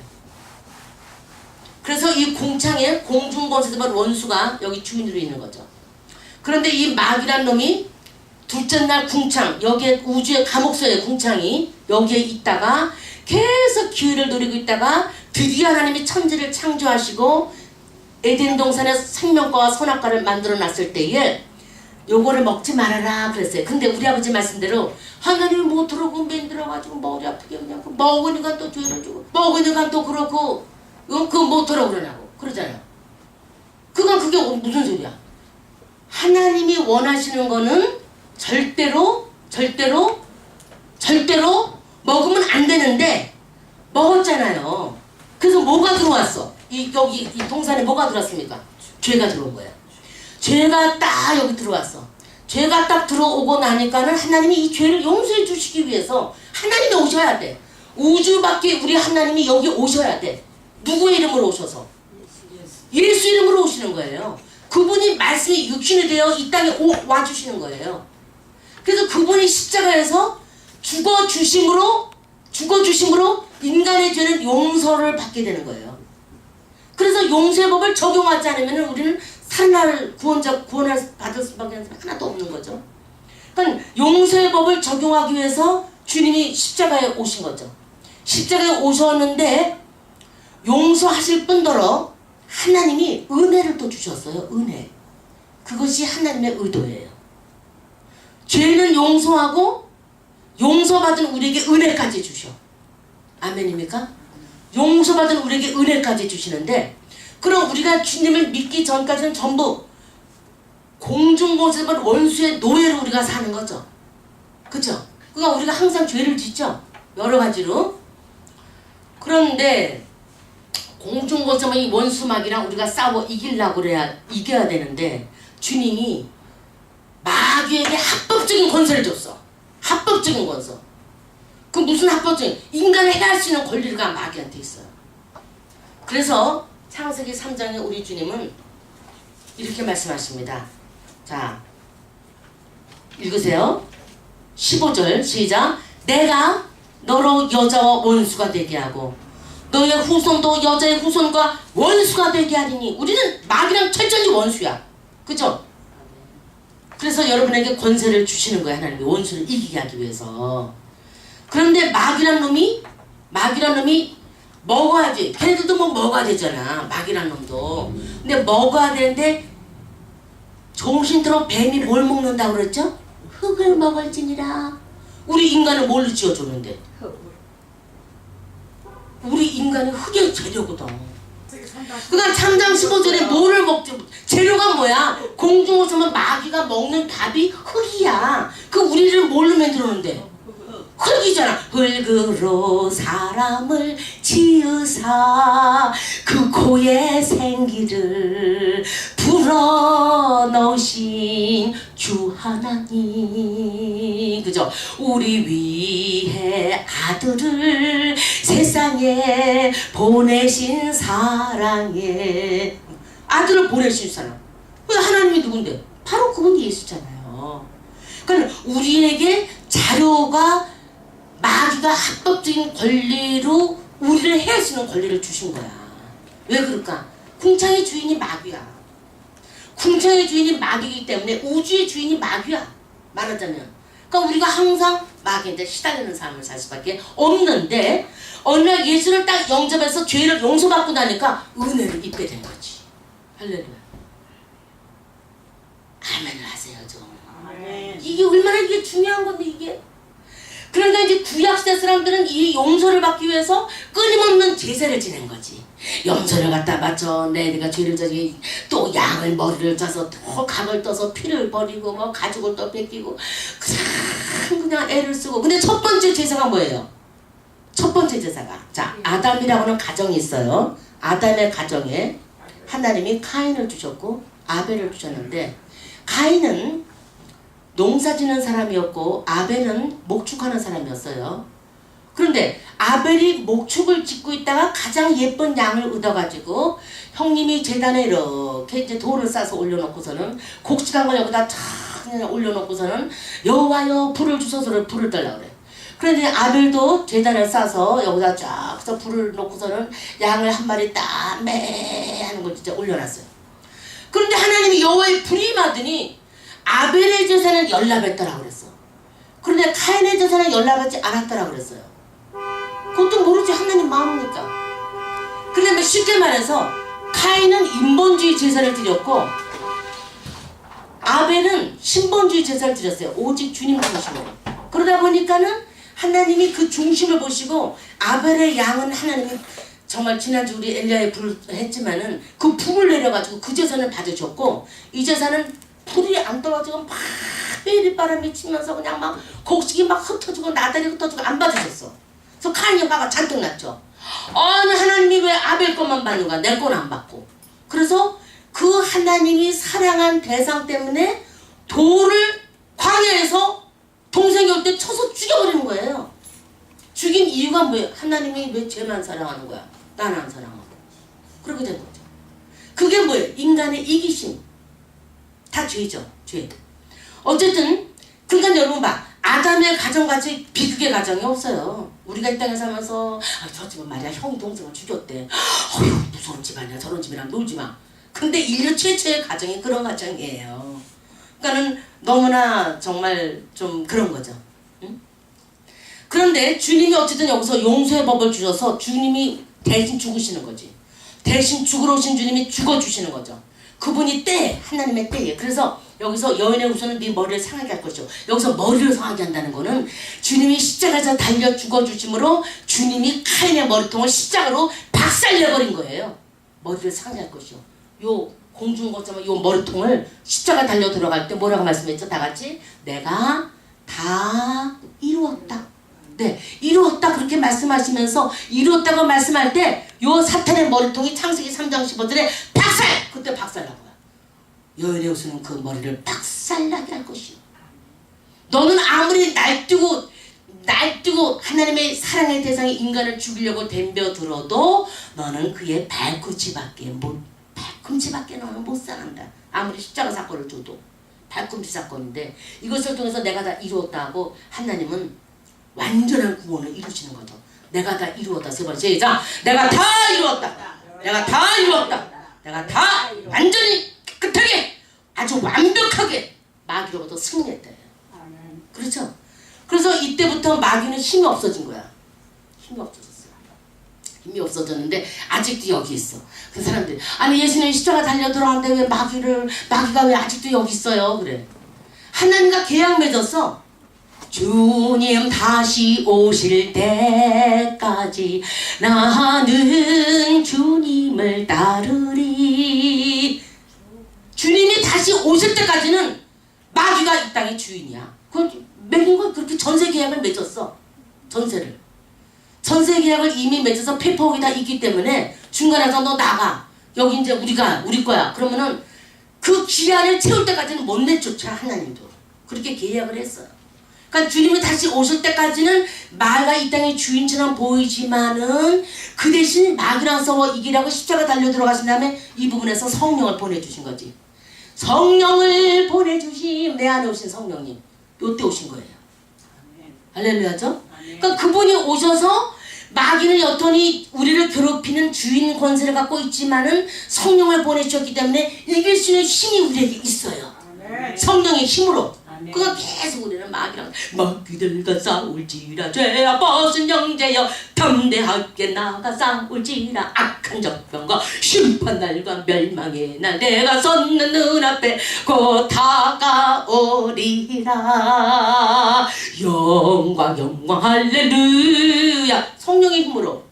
그래서 이 궁창에 공중권세자만 원수가 여기 주인으로 있는 거죠. 그런데 이 마귀란 놈이 둘째 날 궁창, 여기에 우주의 감옥서의 궁창이 여기에 있다가 계속 기회를 노리고 있다가 드디어 하나님이 천지를 창조하시고 에덴 동산에 생명과와 선악과를 만들어 놨을 때에 요거를 먹지 말아라 그랬어요. 근데 우리 아버지 말씀대로 하나님이 못 들어오고 만들어가지고 머리 아프게 그냥 먹으니까 또 죄를 주고 먹으니까 또 그렇고 그거 못 들어 그러냐고 그러잖아요. 그게 무슨 소리야? 하나님이 원하시는 거는 절대로 먹으면 안 되는데 먹었잖아요. 그래서 뭐가 들어왔어? 여기 이 동산에 뭐가 들어왔습니까? 죄가 들어온 거예요. 죄가 딱 여기 들어왔어. 죄가 딱 들어오고 나니까는 하나님이 이 죄를 용서해 주시기 위해서 하나님이 오셔야 돼. 우주밖에 우리 하나님이 여기 오셔야 돼. 누구의 이름으로 오셔서? 예수 이름으로 오시는 거예요. 그분이 말씀이 육신이 되어 이 땅에 와주시는 거예요. 그래서 그분이 십자가에서 죽어주심으로 인간의 죄는 용서를 받게 되는 거예요. 그래서 용서의 법을 적용하지 않으면 우리는 살날 구원을 받을 수밖에 하나도 없는 거죠. 그러니까 용서의 법을 적용하기 위해서 주님이 십자가에 오신 거죠. 십자가에 오셨는데 용서하실 뿐더러 하나님이 은혜를 또 주셨어요. 은혜. 그것이 하나님의 의도예요. 죄는 용서하고 용서받은 우리에게 은혜까지 주셔. 아멘입니까? 용서받은 우리에게 은혜까지 주시는데 그럼 우리가 주님을 믿기 전까지는 전부 공중고세번 원수의 노예로 우리가 사는 거죠. 그죠? 그러니까 우리가 항상 죄를 짓죠. 여러 가지로. 그런데 공중고세번 이 원수마귀랑 우리가 싸워 이겨야 되는데 주님이 마귀에게 합법적인 권세를 줬어. 합법적인 권세. 그 무슨 합법적인 인간을 해할 수 있는 권리가 마귀한테 있어요. 그래서 창세기 3장에 우리 주님은 이렇게 말씀하십니다. 자, 읽으세요. 15절 시작. 내가 너로 여자와 원수가 되게 하고 너의 후손도 여자의 후손과 원수가 되게 하리니 우리는 마귀랑 철저히 원수야. 그죠? 그래서 여러분에게 권세를 주시는 거예요. 하나님이 원수를 이기게 하기 위해서. 그런데 마귀란 놈이 먹어야지. 걔네들도 뭐 먹어야 되잖아. 마귀란 놈도. 근데 먹어야 되는데 정신들어 뱀이 뭘 먹는다고 그랬죠? 흙을 먹을지니라. 우리 인간을 뭘로 지어줬는데? 우리 인간이 흙의 재료거든. 그러니까 3장 15절에 뭐를 먹지? 재료가 뭐야? 공중에서만 마귀가 먹는 밥이 흙이야. 그 우리를 뭘로 만들었는데? 흙이잖아. 흙으로 사람을 지으사 그 고의 생기를 불어넣으신 주 하나님. 그죠? 우리 위해 아들을 세상에 보내신 사랑에 아들을 보내신 사람. 그 하나님이 누군데? 바로 그분이 예수잖아요. 그러니까 우리에게 자료가 마귀가 합법적인 권리로 우리를 해하시는 권리를 주신 거야. 왜 그럴까? 궁창의 주인이 마귀야. 궁창의 주인이 마귀이기 때문에 우주의 주인이 마귀야. 말하자면. 그러니까 우리가 항상 마귀한테 시달리는 삶을 살 수밖에 없는데 어느 날 예수를 딱 영접해서 죄를 용서받고 나니까 은혜를 입게 된 거지. 할렐루야. 아멘을 하세요 좀. 아멘. 이게 얼마나 이게 중요한 건데 이게. 그러니까 이제 구약시대 사람들은 이 용서를 받기 위해서 끊임없는 제사를 지낸 거지. 염소를 갖다 바쳐 내가 죄를 저기 또 양을 머리를 짜서 또 각을 떠서 피를 버리고 뭐 가죽을 또 벗기고 그냥 애를 쓰고. 근데 첫 번째 제사가 뭐예요? 첫 첫 번째 제사가, 자, 아담이라고는 가정이 있어요. 아담의 가정에 하나님이 카인을 주셨고 아벨을 주셨는데, 카인은 농사 짓는 사람이었고 아벨은 목축하는 사람이었어요. 그런데 아벨이 목축을 짓고 있다가 가장 예쁜 양을 얻어가지고 형님이 제단에 이렇게 이제 돌을 싸서 올려놓고서는 곡식한 걸 여기다 탁 올려놓고서는 여호와여 불을 주소서 불을 떨라 그래. 그런데 아벨도 제단을 싸서 여기다 쫙 해서 불을 놓고서는 양을 한 마리 딱 매 하는 걸 진짜 올려놨어요. 그런데 하나님이 여호와의 불이 임하더니 아벨의 제사는 연락했더라 그랬어. 그런데 카인의 제사는 연락하지 않았더라 그랬어요. 그것도 모르지, 하나님 마음이니까. 그런데 쉽게 말해서 카인은 인본주의 제사를 드렸고 아벨은 신본주의 제사를 드렸어요. 오직 주님 중심으로. 그러다 보니까는 하나님이 그 중심을 보시고 아벨의 양은 하나님이 정말 지난주 우리 엘리야의 불을 했지만은 그 불을 내려가지고 그 제사는 받으셨고, 이 제사는 불이 안 떨어지고 막 빼리바람이 치면서 그냥 막 곡식이 막 흩어지고 나달이 흩어지고 안 받으셨어. 그래서 카인이 화가 잔뜩 났죠. 아니 하나님이 왜 아벨 것만 받는 거야? 내 건 안 받고. 그래서 그 하나님이 사랑한 대상 때문에 돌을 광야에서 동생이 올 때 쳐서 죽여버리는 거예요. 죽인 이유가 뭐예요? 하나님이 왜 쟤만 사랑하는 거야? 나는 안 사랑하고. 그렇게 된 거죠. 그게 뭐예요? 인간의 이기심. 다 죄죠. 죄. 어쨌든 그러니까 여러분 봐. 아담의 가정같이 비극의 가정이 없어요. 우리가 이 땅에 살면서 저 집은 말이야 형이 동생을 죽였대. 어휴 무서운 집안이야. 저런 집이랑 놀지 마. 근데 인류 최초의 가정이 그런 가정이에요. 그러니까는 너무나 정말 좀 그런 거죠. 응? 그런데 주님이 어쨌든 여기서 용서의 법을 주셔서 주님이 대신 죽으시는 거지. 대신 죽으러 오신 주님이 죽어주시는 거죠. 그분이 때, 하나님의 때에. 그래서 여기서 여인의 후손은 네 머리를 상하게 할 것이죠. 여기서 머리를 상하게 한다는 거는 주님이 십자가에서 달려 죽어주심으로 주님이 카인의 머리통을 십자가로 박살내버린 거예요. 머리를 상하게 할 것이요. 요 공중것처럼 요 머리통을 십자가 달려 들어갈 때 뭐라고 말씀했죠? 다 같이 내가 다 이루었다. 네, 이루었다 그렇게 말씀하시면서 이루었다고 말씀할 때 요 사탄의 머리통이 창세기 3장 15절에 박살! 그때 박살난 거야. 여인의 후손은 그 머리를 박살나게 할 것이요. 너는 아무리 날뛰고 하나님의 사랑의 대상이 인간을 죽이려고 덤벼들어도 너는 그의 발꿈치밖에 너는 못 살아난다. 아무리 십자가 사건을 줘도 발꿈치 사건인데 이것을 통해서 내가 다 이루었다 하고 하나님은 완전한 구원을 이루시는 거죠. 내가 다 이루었다. 세 번 시작. 내가 다 이루었다. 내가 다 이루었다. 내가 다 완전히 깨끗하게 아주 완벽하게 마귀로부터 승리했다. 그렇죠? 그래서 이때부터 마귀는 힘이 없어진 거야. 힘이 없어졌어요. 힘이 없어졌는데 아직도 여기 있어. 그 사람들이 아니 예수님이 십자가 달려 들어왔는데 왜 마귀가 왜 아직도 여기 있어요? 그래. 하나님과 계약 맺었어. 주님 다시 오실 때까지 나는 주님을 따르리. 주님이 다시 오실 때까지는 마귀가 이 땅의 주인이야. 그건 맺은 건 그렇게 전세 계약을 맺었어. 전세 계약을 이미 맺어서 페이퍼워크가 다 있기 때문에 중간에서 너 나가. 여기 이제 우리 거야. 그러면은 그 기한을 채울 때까지는 못 내쫓아 하나님도. 그렇게 계약을 했어요. 그러니까 주님이 다시 오실 때까지는 마귀가 이 땅의 주인처럼 보이지만은 그 대신 마귀랑 싸워 이기라고 십자가 달려 들어가신 다음에 이 부분에서 성령을 보내주신 거지. 성령을 보내주신 내 안에 오신 성령님. 요때 오신 거예요. 할렐루야죠? 그러니까 그분이 오셔서 마귀는 여전히 우리를 괴롭히는 주인 권세를 갖고 있지만은 성령을 보내주셨기 때문에 이길 수 있는 힘이 우리에게 있어요. 성령의 힘으로. 그거 계속 우리는 마귀들과 싸울지라 죄와 벗은 형제여 담대하게 나가 싸울지라 악한 적병과 심판날과 멸망의 날 내가 섰는 눈앞에 곧 다가오리라. 영광 할렐루야. 성령의 힘으로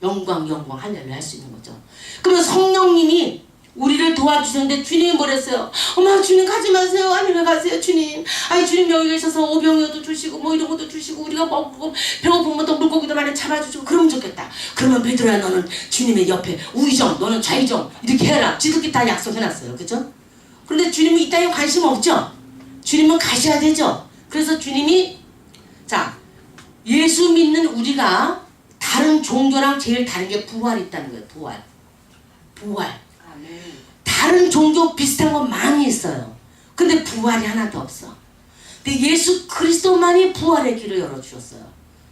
영광 할렐루야 할 수 있는 거죠. 그러면 성령님이 우리를 도와주셨는데 주님이 뭐랬어요? 어머 주님 가지 마세요. 하늘에 가세요 주님. 아니 주님 여기 계셔서 오병이어도 주시고 뭐 이런 것도 주시고 우리가 먹고 배고프면 또 물고기도 많이 잡아주시고 그러면 좋겠다. 그러면 베드로야 너는 주님의 옆에 우의정 너는 좌의정 이렇게 해라. 지들끼리 다 약속해놨어요. 그죠? 그런데 주님은 이따위에 관심 없죠? 주님은 가셔야 되죠? 그래서 주님이 자 예수 믿는 우리가 다른 종교랑 제일 다른 게 부활이 있다는 거예요. 부활. 다른 종교 비슷한 거 많이 있어요. 근데 부활이 하나도 없어. 근데 예수 그리스도만이 부활의 길을 열어주셨어요.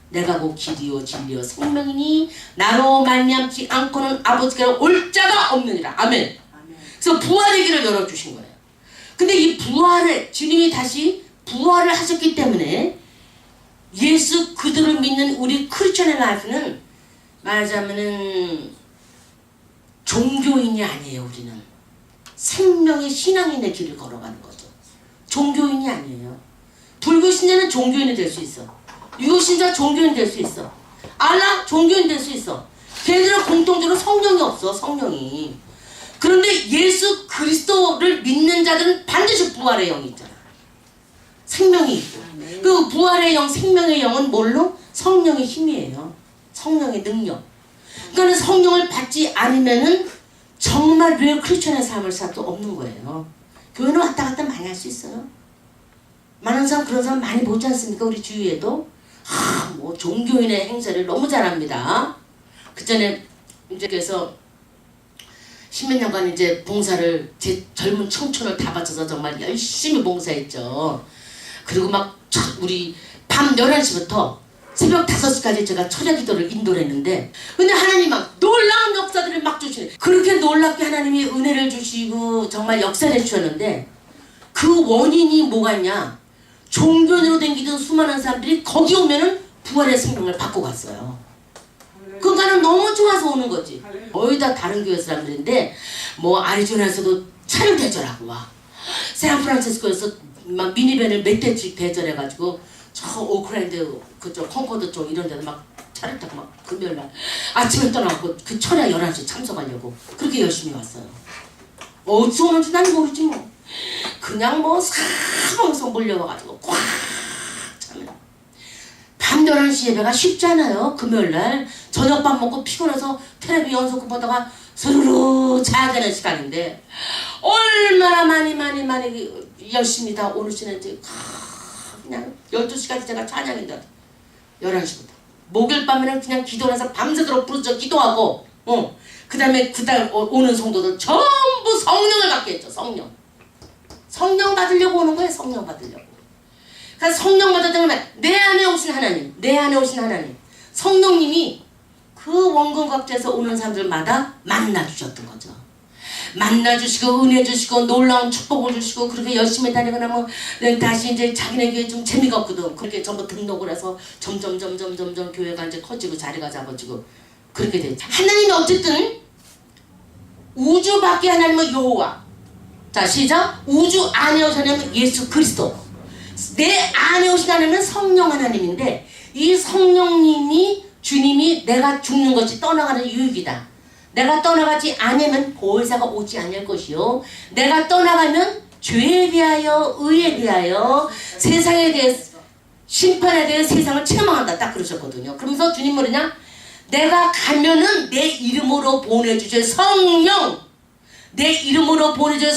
내가 곧 길이요 진리요 생명이니 나로 말미암지 않고는 아버지께로 올 자가 없느니라. 아멘. 그래서 부활의 길을 열어주신 거예요. 근데 이 부활을 주님이 다시 부활을 하셨기 때문에 예수 그들을 믿는 우리 크리스천의 라이프는 말하자면은 종교인이 아니에요. 우리는 생명의 신앙인의 길을 걸어가는 거죠. 종교인이 아니에요. 불교 신자는 종교인이 될 수 있어. 유교 신자 종교인 될 수 있어. 알라 종교인 될 수 있어. 걔네들은 공통적으로 성령이 없어. 성령이. 그런데 예수 그리스도를 믿는 자들은 반드시 부활의 영이 있잖아. 생명이 있고. 그 부활의 영, 생명의 영은 뭘로? 성령의 힘이에요. 성령의 능력. 그러니까 성령을 받지 않으면은 정말 리얼 크리스천의 삶을 살 수 없는 거예요. 교회는 왔다 갔다 많이 할 수 있어요. 많은 사람 그런 사람 많이 보지 않습니까? 우리 주위에도 뭐 종교인의 행사를 너무 잘합니다. 그 전에 이제 그래서 십몇 년간 이제 봉사를 제 젊은 청춘을 다 바쳐서 정말 열심히 봉사했죠. 그리고 막 우리 밤 11시부터 새벽 5시까지 제가 철야 기도를 인도를 했는데 근데 하나님 막 놀라운 역사들을 막 주시네. 그렇게 놀랍게 하나님이 은혜를 주시고 정말 역사를 해주셨는데 그 원인이 뭐가 있냐. 종교인으로 댕기던 수많은 사람들이 거기 오면은 부활의 생명을 받고 갔어요. 그러니까는 너무 좋아서 오는 거지. 거의 다 다른 교회 사람들인데 뭐 아리조나에서도 차를 대절하고 와. 샌프란시스코에서 막 미니밴을 몇 대씩 대절해가지고 저 오클랜드 그쪽 콩코드 쪽 이런 데서 막 차를 타고 막 금요일날 아침에 떠나고 그 철야 11시 참석하려고 그렇게 열심히 왔어요. 어디서 오는지 난 모르지 뭐. 그냥 뭐 사방에서 몰려와가지고 꽉 차면 밤 11시 예배가 쉽지 않아요. 금요일날 저녁밥 먹고 피곤해서 텔레비 연속극 보다가 스르르 자야 되는 시간인데 얼마나 많이 열심히 다 오르시는지 그냥 12시까지 제가 찬양인데 11시부터 목요일 밤에는 그냥 기도를 해서 밤새도록 부르짖어 기도하고 그 다음에 그달 오는 성도들 전부 성령을 받게 했죠. 성령 받으려고 오는 거예요. 성령 받으려고. 그러니까 성령 받았다면 내 안에 오신 하나님 성령님이 그 원근각지에서 오는 사람들마다 만나주셨던 거죠. 만나주시고 은혜 주시고 놀라운 축복을 주시고 그렇게 열심히 다니거나 뭐 다시 이제 자기네게 좀 재미가 없거든. 그렇게 전부 등록을 해서 점점 교회가 이제 커지고 자리가 잡아지고 그렇게 되죠. 하나님이 어쨌든 우주 밖에 하나님은 여호와. 자 시작. 우주 안에 오신 하나님은 예수 그리스도. 내 안에 오신 하나님은 성령 하나님인데 이 성령님이 주님이 내가 죽는 것이 떠나가는 유익이다. 내가 떠나가지 않으면 보혜사가 오지 않을 것이요. 내가 떠나가면 죄에 대하여 의에 대하여 세상에 대해서 심판에 대해 세상을 책망한다. 딱 그러셨거든요. 그러면서 주님 뭐냐? 내가 가면은 내 이름으로 보내주실 성령. 내 이름으로 보내주실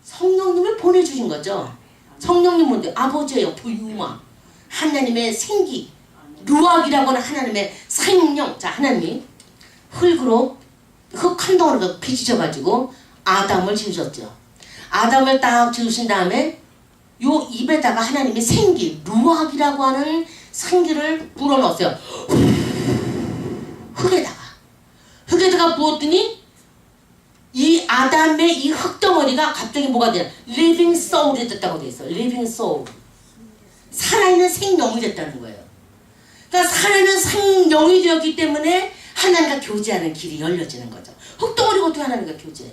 성령님을 보내주신 거죠. 성령님 뭔데? 아버지예요. 부유마. 하나님의 생기. 루악이라고 하는 하나님의 생명. 자 하나님이 흙으로 흙 한 덩어리가 빚으셔가지고 아담을 지으셨죠. 아담을 딱 지으신 다음에 요 입에다가 하나님이 생기 루악이라고 하는 생기를 불어넣었어요. 흙에다가 부었더니 이 아담의 이 흙덩어리가 갑자기 뭐가 되냐. living soul이 됐다고 돼 있어요. living soul. 살아있는 생명이 됐다는 거예요. 그러니까 살아있는 생명이 되었기 때문에 하나님과 교제하는 길이 열려지는 거죠. 흙덩어리가 어떻게 하나님과 교제해.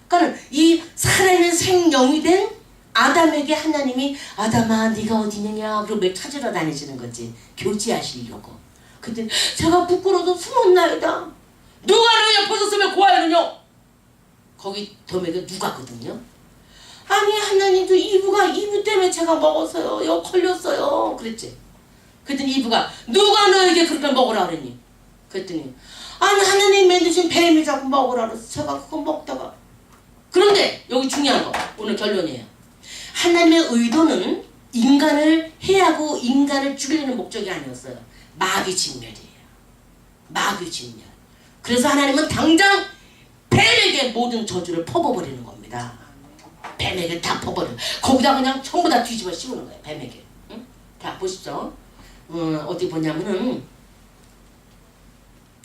그러니까 이 살아있는 생명이 된 아담에게 하나님이 아담아 네가 어디 있느냐 그리고 매 찾으러 다니시는 거지. 교제하시려고. 근데 제가 부끄러워서 숨었나이다. 누가 너 옆에서 쓰면 고하느냐. 거기 덤에게 누가거든요. 아니 하나님도 이브 때문에 제가 먹었어요. 여 걸렸어요. 그랬지. 그랬더니 이브가 누가 너에게 그렇게 먹으라 그랬니? 그랬더니 아니 하나님 만드신 뱀이 자꾸 먹으라 그래서 제가 그거 먹다가. 그런데 여기 중요한 거 오늘 결론이에요. 하나님의 의도는 인간을 해하고 인간을 죽이려는 목적이 아니었어요. 마귀 진멸이에요. 마귀 진멸. 그래서 하나님은 당장 뱀에게 모든 저주를 퍼버버리는 겁니다. 뱀에게 다 퍼버려. 거기다 그냥 전부 다 뒤집어 씌우는 거예요. 뱀에게. 응? 자 보시죠. 어디 보냐면은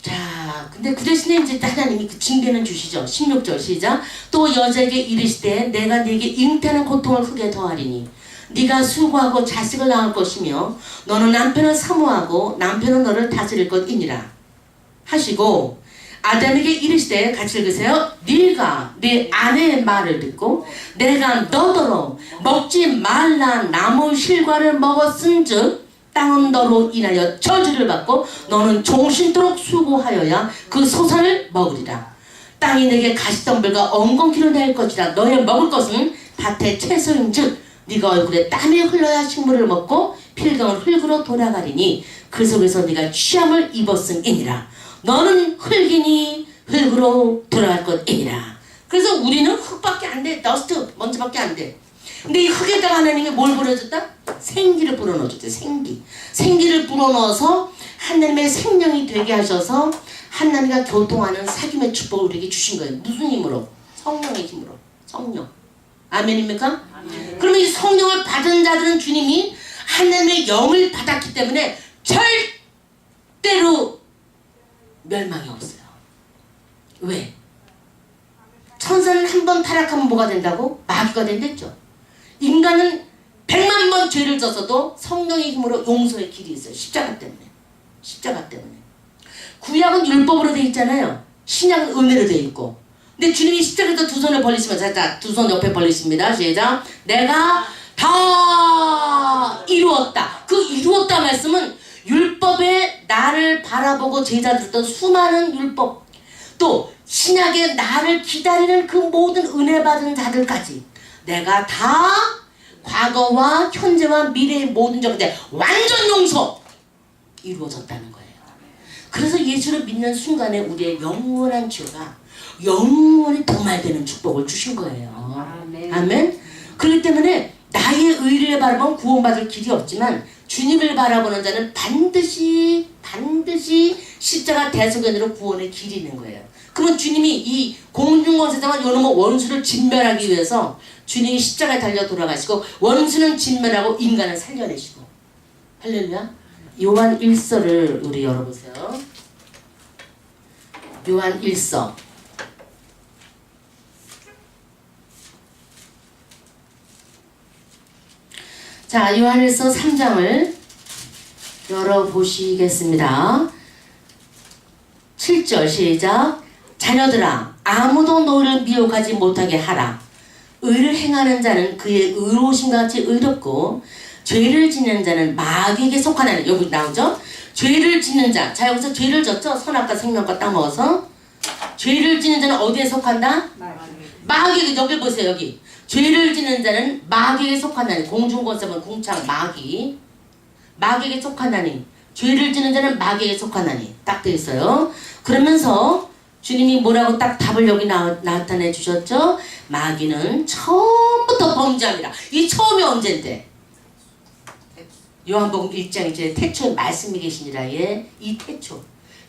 자 근데 그 대신에 이제 하나님이 그 징계는 주시죠. 16절 시작. 또 여자에게 이르시되 내가 네게 잉태하는 고통을 크게 더하리니 네가 수고하고 자식을 낳을 것이며 너는 남편을 사모하고 남편은 너를 다스릴 것이니라 하시고 아담에게 이르시되 같이 읽으세요. 네가 네 아내의 말을 듣고 내가 너더러 먹지 말라 나무 실과를 먹었은즉 땅은 너로 인하여 저주를 받고 너는 종신토록 수고하여야 그 소산을 먹으리라. 땅이 내게 가시덤불과 엉겅퀴로 낼 것이라. 너의 먹을 것은 밭의 채소인즉 네가 얼굴에 땀이 흘러야 식물을 먹고 필경을 흙으로 돌아가리니 그 속에서 네가 취함을 입었음이니라. 너는 흙이니 흙으로 돌아갈 것이니라. 그래서 우리는 흙밖에 안 돼. 더스트 먼지밖에 안 돼. 근데 이 흙에다가 하나님이 뭘 불어줬다? 생기를 불어넣어줬대. 생기를 불어넣어서 하나님의 생명이 되게 하셔서 하나님과 교통하는 사귐의 축복을 우리에게 주신 거예요. 무슨 힘으로? 성령의 힘으로. 성령. 아멘입니까? 아멘. 그러면 이 성령을 받은 자들은 주님이 하나님의 영을 받았기 때문에 절대로 멸망이 없어요. 왜? 천사는 한 번 타락하면 뭐가 된다고? 마귀가 된댔죠. 인간은 100만 번 죄를 졌어도 성령의 힘으로 용서의 길이 있어요. 십자가 때문에. 십자가 때문에. 구약은 율법으로 돼 있잖아요. 신약은 은혜로 돼 있고. 근데 주님이 십자가에서 두 손을 벌리시면서 자, 두 손 옆에 벌리십니다. 시작. 내가 다 이루었다. 그 이루었다 말씀은 율법에 나를 바라보고 제자 들었던 수많은 율법, 또 신약에 나를 기다리는 그 모든 은혜 받은 자들까지 내가 다 과거와 현재와 미래의 모든 적인데 완전 용서 이루어졌다는 거예요. 그래서 예수를 믿는 순간에 우리의 영원한 죄가 영원히 도말되는 축복을 주신 거예요. 아멘. 아멘. 그렇기 때문에 나의 의를 바라보면 구원받을 길이 없지만 주님을 바라보는 자는 반드시 십자가 대속연으로 구원의 길이 있는 거예요. 그러면 주님이 이 공중권세상은 요놈의 원수를 진멸하기 위해서 주님이 십자가에 달려 돌아가시고 원수는 진멸하고 인간을 살려내시고. 할렐루야. 요한 1서를 우리 열어보세요. 요한 1서. 자, 요한일서 3장을 열어보시겠습니다. 7절 시작. 자녀들아 아무도 너를 미혹하지 못하게 하라. 의를 행하는 자는 그의 의로우심과 같이 의롭고 죄를 짓는 자는 마귀에게 속하나니. 여기 나오죠? 죄를 짓는 자. 자, 여기서 죄를 졌죠? 선악과 생명과 따먹어서. 죄를 짓는 자는 어디에 속한다? 마귀에게. 여기 보세요. 여기. 죄를 짓는 자는 마귀에게 속하나니. 공중권세면 궁창 마귀. 마귀에게 속하나니. 죄를 짓는 자는 마귀에게 속하나니. 딱 돼 있어요. 그러면서 주님이 뭐라고 딱 답을 여기 나타내 주셨죠? 마귀는 처음부터 범죄합니다. 이 처음이 언젠데? 요한복음 1장 이제 태초에 말씀이 계시니라에 이 태초.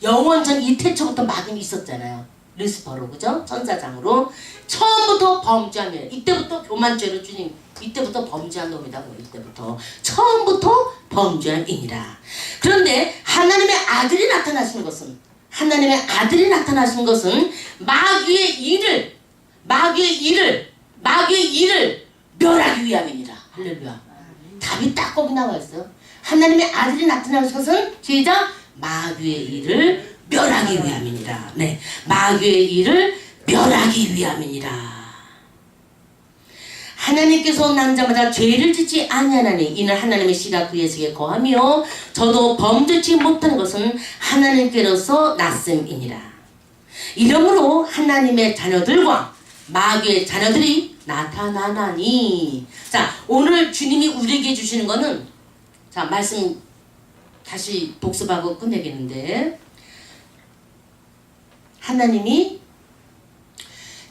영원전 이 태초부터 마귀는 있었잖아요. 루시퍼로, 그죠? 천사장으로 처음부터 범죄하며 이때부터 교만죄로 주님 이때부터 범죄한 놈이다. 이때부터 처음부터 범죄한이니라. 그런데 하나님의 아들이 나타나신 것은 마귀의 일을 멸하기 위함이니라. 할렐루야. 답이 딱 거기 나와 있어요. 하나님의 아들이 나타나신 것은 시작. 마귀의 일을 멸하기 위함이니라. 네, 마귀의 일을 멸하기 위함이니라. 하나님께서 남자마다 죄를 짓지 아니하나니 이는 하나님의 씨가 그의 속에 거하며 저도 범죄치 못하는 것은 하나님께로서 났음이니라. 이러므로 하나님의 자녀들과 마귀의 자녀들이 나타나나니. 자, 오늘 주님이 우리에게 주시는 거는, 자, 말씀 다시 복습하고 끝내겠는데, 하나님이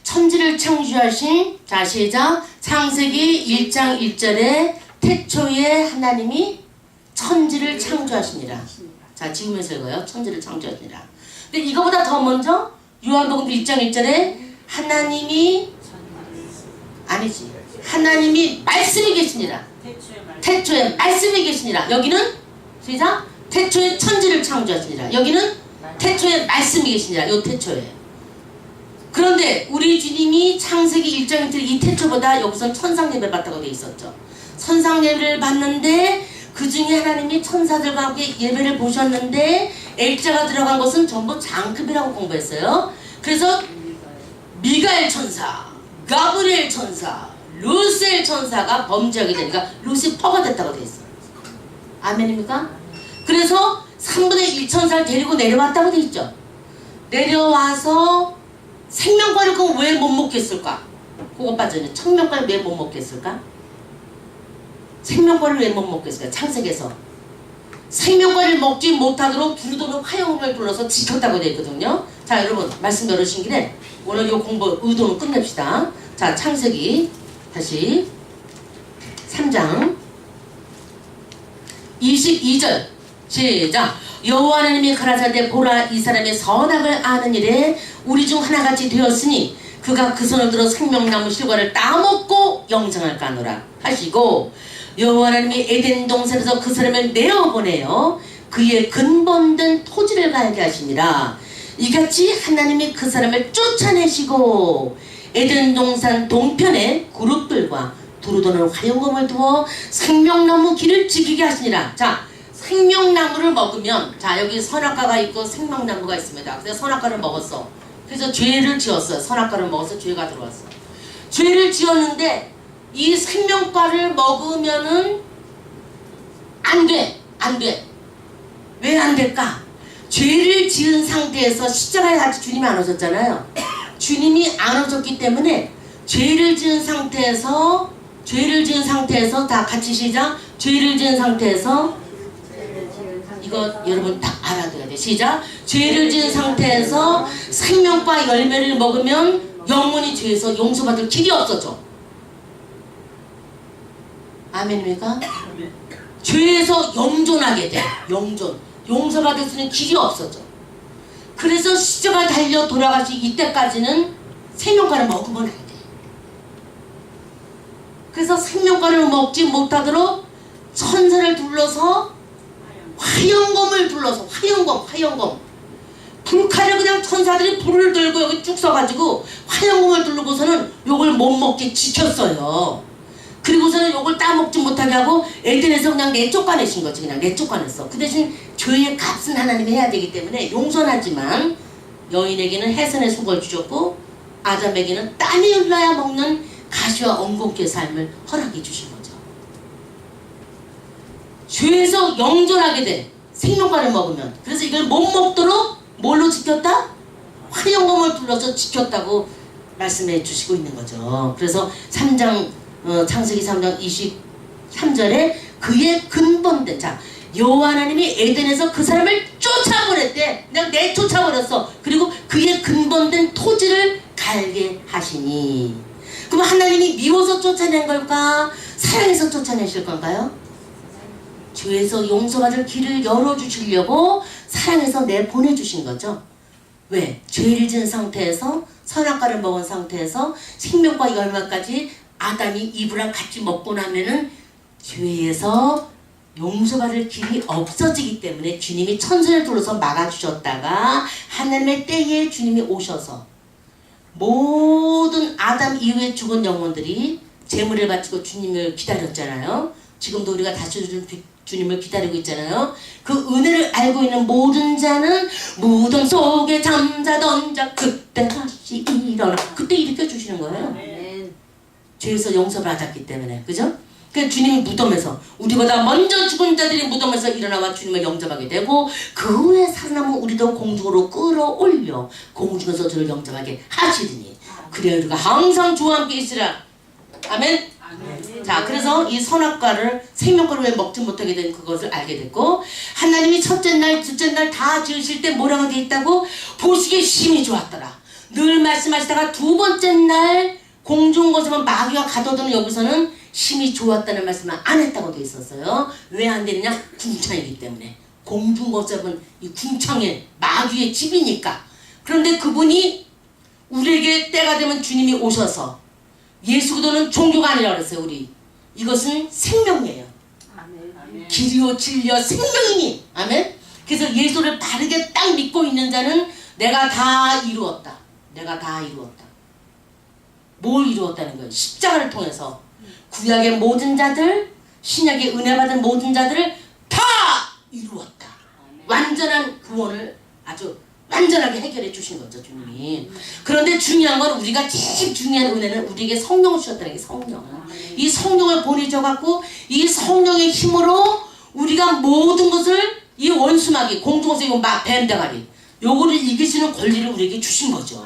천지를 창조하신, 자, 시작, 창세기 1장 1절에 태초에 하나님이 천지를 창조하시니라. 자, 지으면서 읽어요. 천지를 창조하시니라. 근데 이거보다 더 먼저 요한복음 1장 1절에 하나님이, 아니지, 하나님이 말씀이 계시니라. 태초에 말씀이 계시니라. 여기는 시작, 태초에 천지를 창조하시니라. 여기는 태초에 말씀이 계시니라. 요 태초에. 그런데 우리 주님이 창세기 1장 1절 이 태초보다 여기선 천상 예배를 받다고 되어 있었죠. 천상 예배를 받는데 그 중에 하나님이 천사들과 함께 예배를 보셨는데 L자가 들어간 것은 전부 장급이라고 공부했어요. 그래서 미가엘 천사, 가브리엘 천사, 루셀 천사가 범죄하게 되니까 루시퍼가 됐다고 되어 있어요. 아멘입니까? 그래서 3분의 1 천사를 데리고 내려왔다고 되어 있죠. 내려와서 생명과를 그럼 왜 못 먹겠을까? 그거 빠져있네. 청명과를 왜 못 먹겠을까? 생명과를 왜 못 먹겠을까? 창세기에서 생명과를 먹지 못하도록 두루도는 화형을 불러서 지켰다고 되어 있거든요. 자, 여러분 말씀 열으신 길에 오늘 요 공부 의도는 끝냅시다. 자, 창세기 다시 3장 22절 시작. 여호와 하나님이 가라사대 보라, 이 사람의 선악을 아는 일에 우리 중 하나같이 되었으니 그가 그 손을 들어 생명나무 실과를 따먹고 영생할까 하노라 하시고, 여호와 하나님이 에덴 동산에서 그 사람을 내어보내어 그의 근본된 토지를 갈게 하시니라. 이같이 하나님이 그 사람을 쫓아내시고 에덴 동산 동편에 그룹들과 두루도는 화용검을 두어 생명나무 길을 지키게 하시니라. 자, 생명나무를 먹으면, 자, 여기 선악과가 있고 생명나무가 있습니다. 그래서 선악과를 먹었어. 그래서 죄를 지었어요. 선악과를 먹어서 죄가 들어왔어. 죄를 지었는데 이 생명과를 먹으면은 안 돼. 안 돼. 왜 안 될까? 죄를 지은 상태에서 십자가에 같이 주님이 안 오셨잖아요. 주님이 안 오셨기 때문에 죄를 지은 상태에서 다 같이 시작. 죄를 지은 상태에서, 이거 여러분 딱 알아둬야 돼. 시작. 죄를 지은 상태에서 생명과 열매를 먹으면 영원히 죄에서 용서받을 길이 없어져. 아멘입니까? 죄에서 영존하게 돼. 용서받을 수 있는 길이 없어져. 그래서 십자가 달려 돌아가시 이때까지는 생명과를 먹으면 안 돼. 그래서 생명과를 먹지 못하도록 천사를 둘러서 화영검을 둘러서, 화영검 불칼을 그냥 천사들이 불을 들고 여기 쭉 써가지고 화영검을 두르고서는 요걸 못 먹게 지켰어요. 그리고서는 요걸 따먹지 못하게 하고 에덴에서 그냥 내쫓아내신 거지. 그냥 내쫓아냈어. 그 대신 죄의 값은 하나님이 해야 되기 때문에 용서하지만 여인에게는 해산의 속을 주셨고 아담에게는 땀이 흘러야 먹는 가시와 엉겅퀴의 삶을 허락해 주신 거죠. 죄에서 영존하게 돼. 생명과를 먹으면. 그래서 이걸 못 먹도록 뭘로 지켰다? 화영검을 둘러서 지켰다고 말씀해 주시고 있는 거죠. 그래서 3장 창세기 3장 23절에 그의 근본된, 자, 여호와 하나님이 에덴에서 그 사람을 쫓아버렸대. 그냥 내쫓아버렸어. 그리고 그의 근본된 토지를 갈게 하시니. 그럼 하나님이 미워서 쫓아낸 걸까? 사랑해서 쫓아내실 건가요? 죄에서 용서받을 길을 열어주시려고 사랑해서 내보내주신 거죠. 왜? 죄를 지은 상태에서 선악과를 먹은 상태에서 생명과 열매까지 아담이 이브랑 같이 먹고 나면은 죄에서 용서받을 길이 없어지기 때문에 주님이 천사를 둘러서 막아주셨다가 하나님의 때에 주님이 오셔서 모든 아담 이후에 죽은 영혼들이 제물을 바치고 주님을 기다렸잖아요. 지금도 우리가 다시 주님을 기다리고 있잖아요. 그 은혜를 알고 있는 모든 자는 무덤 속에 잠자던 자 그때 다시 일어나. 그때 일으켜 주시는 거예요. 죄에서 용서를 받았기 때문에. 그죠? 그 주님이 무덤에서 우리보다 먼저 죽은 자들이 무덤에서 일어나와 주님을 영접하게 되고 그 후에 살아남은 우리도 공중으로 끌어올려 공중에서 저를 영접하게 하시리니 그래야 우리가 항상 주와 함께 있으라. 아멘. 자, 그래서 이 선악과를 생명과를 왜 먹지 못하게 된 그것을 알게 됐고, 하나님이 첫째 날 둘째 날 다 지으실 때 뭐라고 돼 있다고? 보시기에 심히 좋았더라. 늘 말씀하시다가 두 번째 날 공중 것에만 마귀가 가둬두는 여기서는 심히 좋았다는 말씀을 안 했다고 돼 있었어요. 왜 안 되느냐? 궁창이기 때문에. 공중 거cep은 이 궁창의 마귀의 집이니까. 그런데 그분이 우리에게 때가 되면 주님이 오셔서, 예수 그리스도는 종교가 아니라 그랬어요. 우리 이것은 생명이에요. 아멘. 길이요 진리요 생명이니. 아멘. 그래서 예수를 바르게 딱 믿고 있는 자는 내가 다 이루었다. 내가 다 이루었다. 뭘 이루었다는 거예요? 십자가를 통해서 구약의 모든 자들, 신약의 은혜 받은 모든 자들을 다 이루었다. 완전한 구원을 아주 완전하게 해결해 주신 거죠, 주님이. 그런데 중요한 건, 우리가 제일 중요한 은혜는 우리에게 성령을 주셨다는 게 성령. 이 성령을 보내줘갖고 이 성령의 힘으로 우리가 모든 것을, 이 원수마귀, 공중에서 이거 막 뱀대가리, 요거를 이길 수 있는 권리를 우리에게 주신 거죠.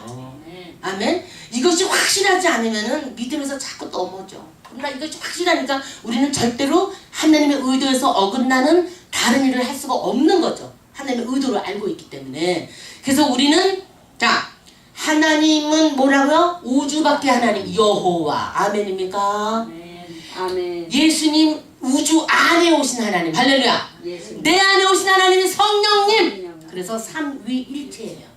아멘. 이것이 확실하지 않으면은 믿음에서 자꾸 넘어져. 그러나 이것이 확실하니까 우리는 절대로 하나님의 의도에서 어긋나는 다른 일을 할 수가 없는 거죠. 하나님의 의도를 알고 있기 때문에. 그래서 우리는, 자, 하나님은 뭐라고요? 우주밖에 하나님 여호와. 아멘입니까? 아멘. 예수님 우주 안에 오신 하나님. 할렐루야. 예수님. 내 안에 오신 하나님이 성령님. 그래서 삼위일체예요.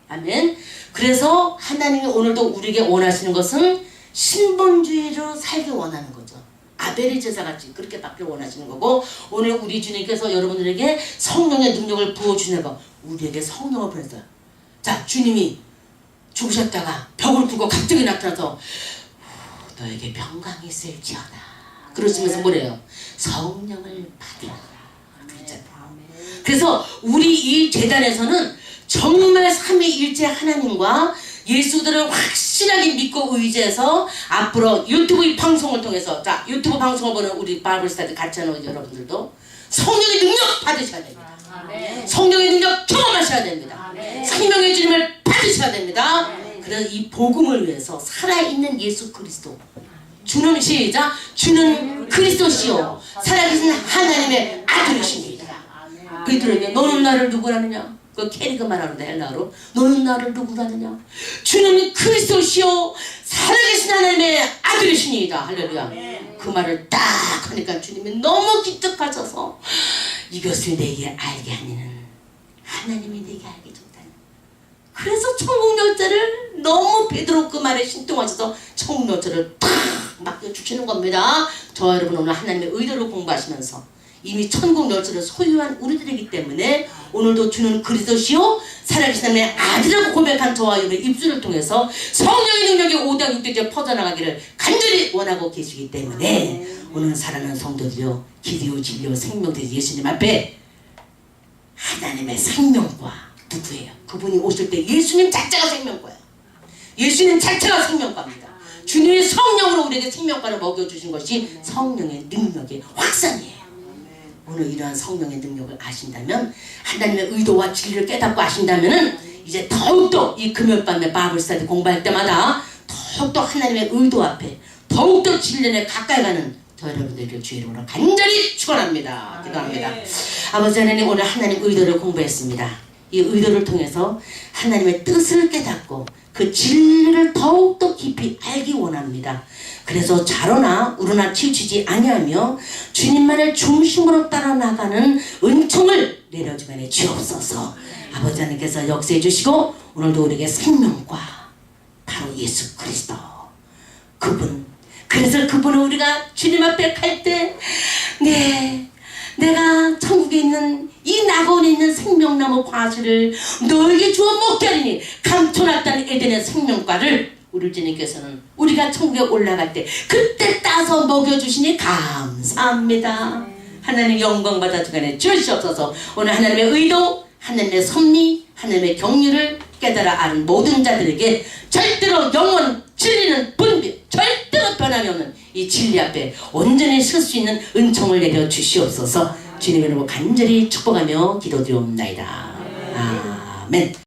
아멘. 그래서 하나님이 오늘도 우리에게 원하시는 것은 신본주의로 살기 원하는 거죠. 아벨의 제사같이 그렇게 받길 원하시는 거고, 오늘 우리 주님께서 여러분들에게 성령의 능력을 부어주는 거, 우리에게 성령을 보냈어요. 자, 주님이 죽으셨다가 벽을 두고 갑자기 나타나서 너에게 평강이 있을지어다 그러시면서 뭐래요? 성령을 받으라 그랬잖아요. 그래서 우리 이 재단에서는 정말 삼위일체 하나님과 예수들을 확실하게 믿고 의지해서 앞으로 유튜브 이 방송을 통해서, 자, 유튜브 방송을 보는 우리 바이블 스터디 같이 하는 여러분들도 성령의 능력 받으셔야 됩니다. 성령의 능력 경험하셔야 됩니다. 생명의 주님을 받으셔야 됩니다. 그래서 이 복음을 위해서 살아있는 예수 그리스도, 주는, 시작, 주는 그리스도시요 살아계신 하나님의 아들이십니다. 베드로에게 너는 나를 누구라느냐? 그 캐리그 말하는데 헬라어로, 너는 나를 누구라느냐? 주는 그리스도시요 살아계신 하나님의 아들이시니이다. 할렐루야. 그 말을 딱 하니까 주님이 너무 기특하셔서, 이것을 내게 알게 하니는 하나님이 내게 알게 줬다니. 그래서 천국 열쇠를 너무 베드로 그 말에 신통하셔서 천국 열쇠를 탁 맡겨주시는 겁니다. 저와 여러분 오늘 하나님의 의도를 공부하시면서 이미 천국 열쇠를 소유한 우리들이기 때문에 오늘도 주는 그리스도시요 살아계신 하나님의 아들이라고 고백한 저와 여러분의 입술을 통해서 성령의 능력이 5대 6대째 퍼져나가기를 간절히 원하고 계시기 때문에 오늘 사랑하는 성도들요, 길이요 진리요 생명되신 예수님 앞에 하나님의 생명과 누구예요? 그분이 오실 때 예수님 자체가 생명과예요. 예수님 자체가 생명과입니다. 주님의 성령으로 우리에게 생명과를 먹여주신 것이 성령의 능력의 확산이에요. 오늘 이러한 성령의 능력을 아신다면, 하나님의 의도와 진리를 깨닫고 아신다면은 이제 더욱더 이 금요일밤에 바이블 스터디 공부할 때마다 더욱더 하나님의 의도 앞에 더욱더 진리에 가까이 가는 저 여러분들을 주의 이름으로 간절히 축원합니다. 기도합니다. 아버지 하나님, 오늘 하나님 의도를 공부했습니다. 이 의도를 통해서 하나님의 뜻을 깨닫고 그 진리를 더욱더 깊이 알기 원합니다. 그래서 좌로나 우로나 치우치지 아니하며 주님만을 중심으로 따라 나가는 은총을 내려주면 주옵소서. 아버지 하나님께서 역사해 주시고 오늘도 우리에게 생명과 바로 예수 그리스도 그분, 그래서 그분을 우리가 주님 앞에 갈 때, 네, 내가 천국에 있는 이 낙원에 있는 생명나무 과실을 너에게 주어 먹게 하리니 감춰놨다는 에덴의 생명과를 우리 주님께서는 우리가 천국에 올라갈 때 그때 따서 먹여주시니 감사합니다. 하나님 영광 받아주간에 주시옵소서. 오늘 하나님의 의도, 하나님의 섭리, 하나님의 경륜을 깨달아 아는 모든 자들에게 절대로 영원 진리는 분별, 절대로 변하지 변함이 없는 이 진리 앞에 온전히 설 수 있는 은총을 내려 주시옵소서. 주님의 이름으로 간절히 축복하며 기도드리옵나이다. 아멘.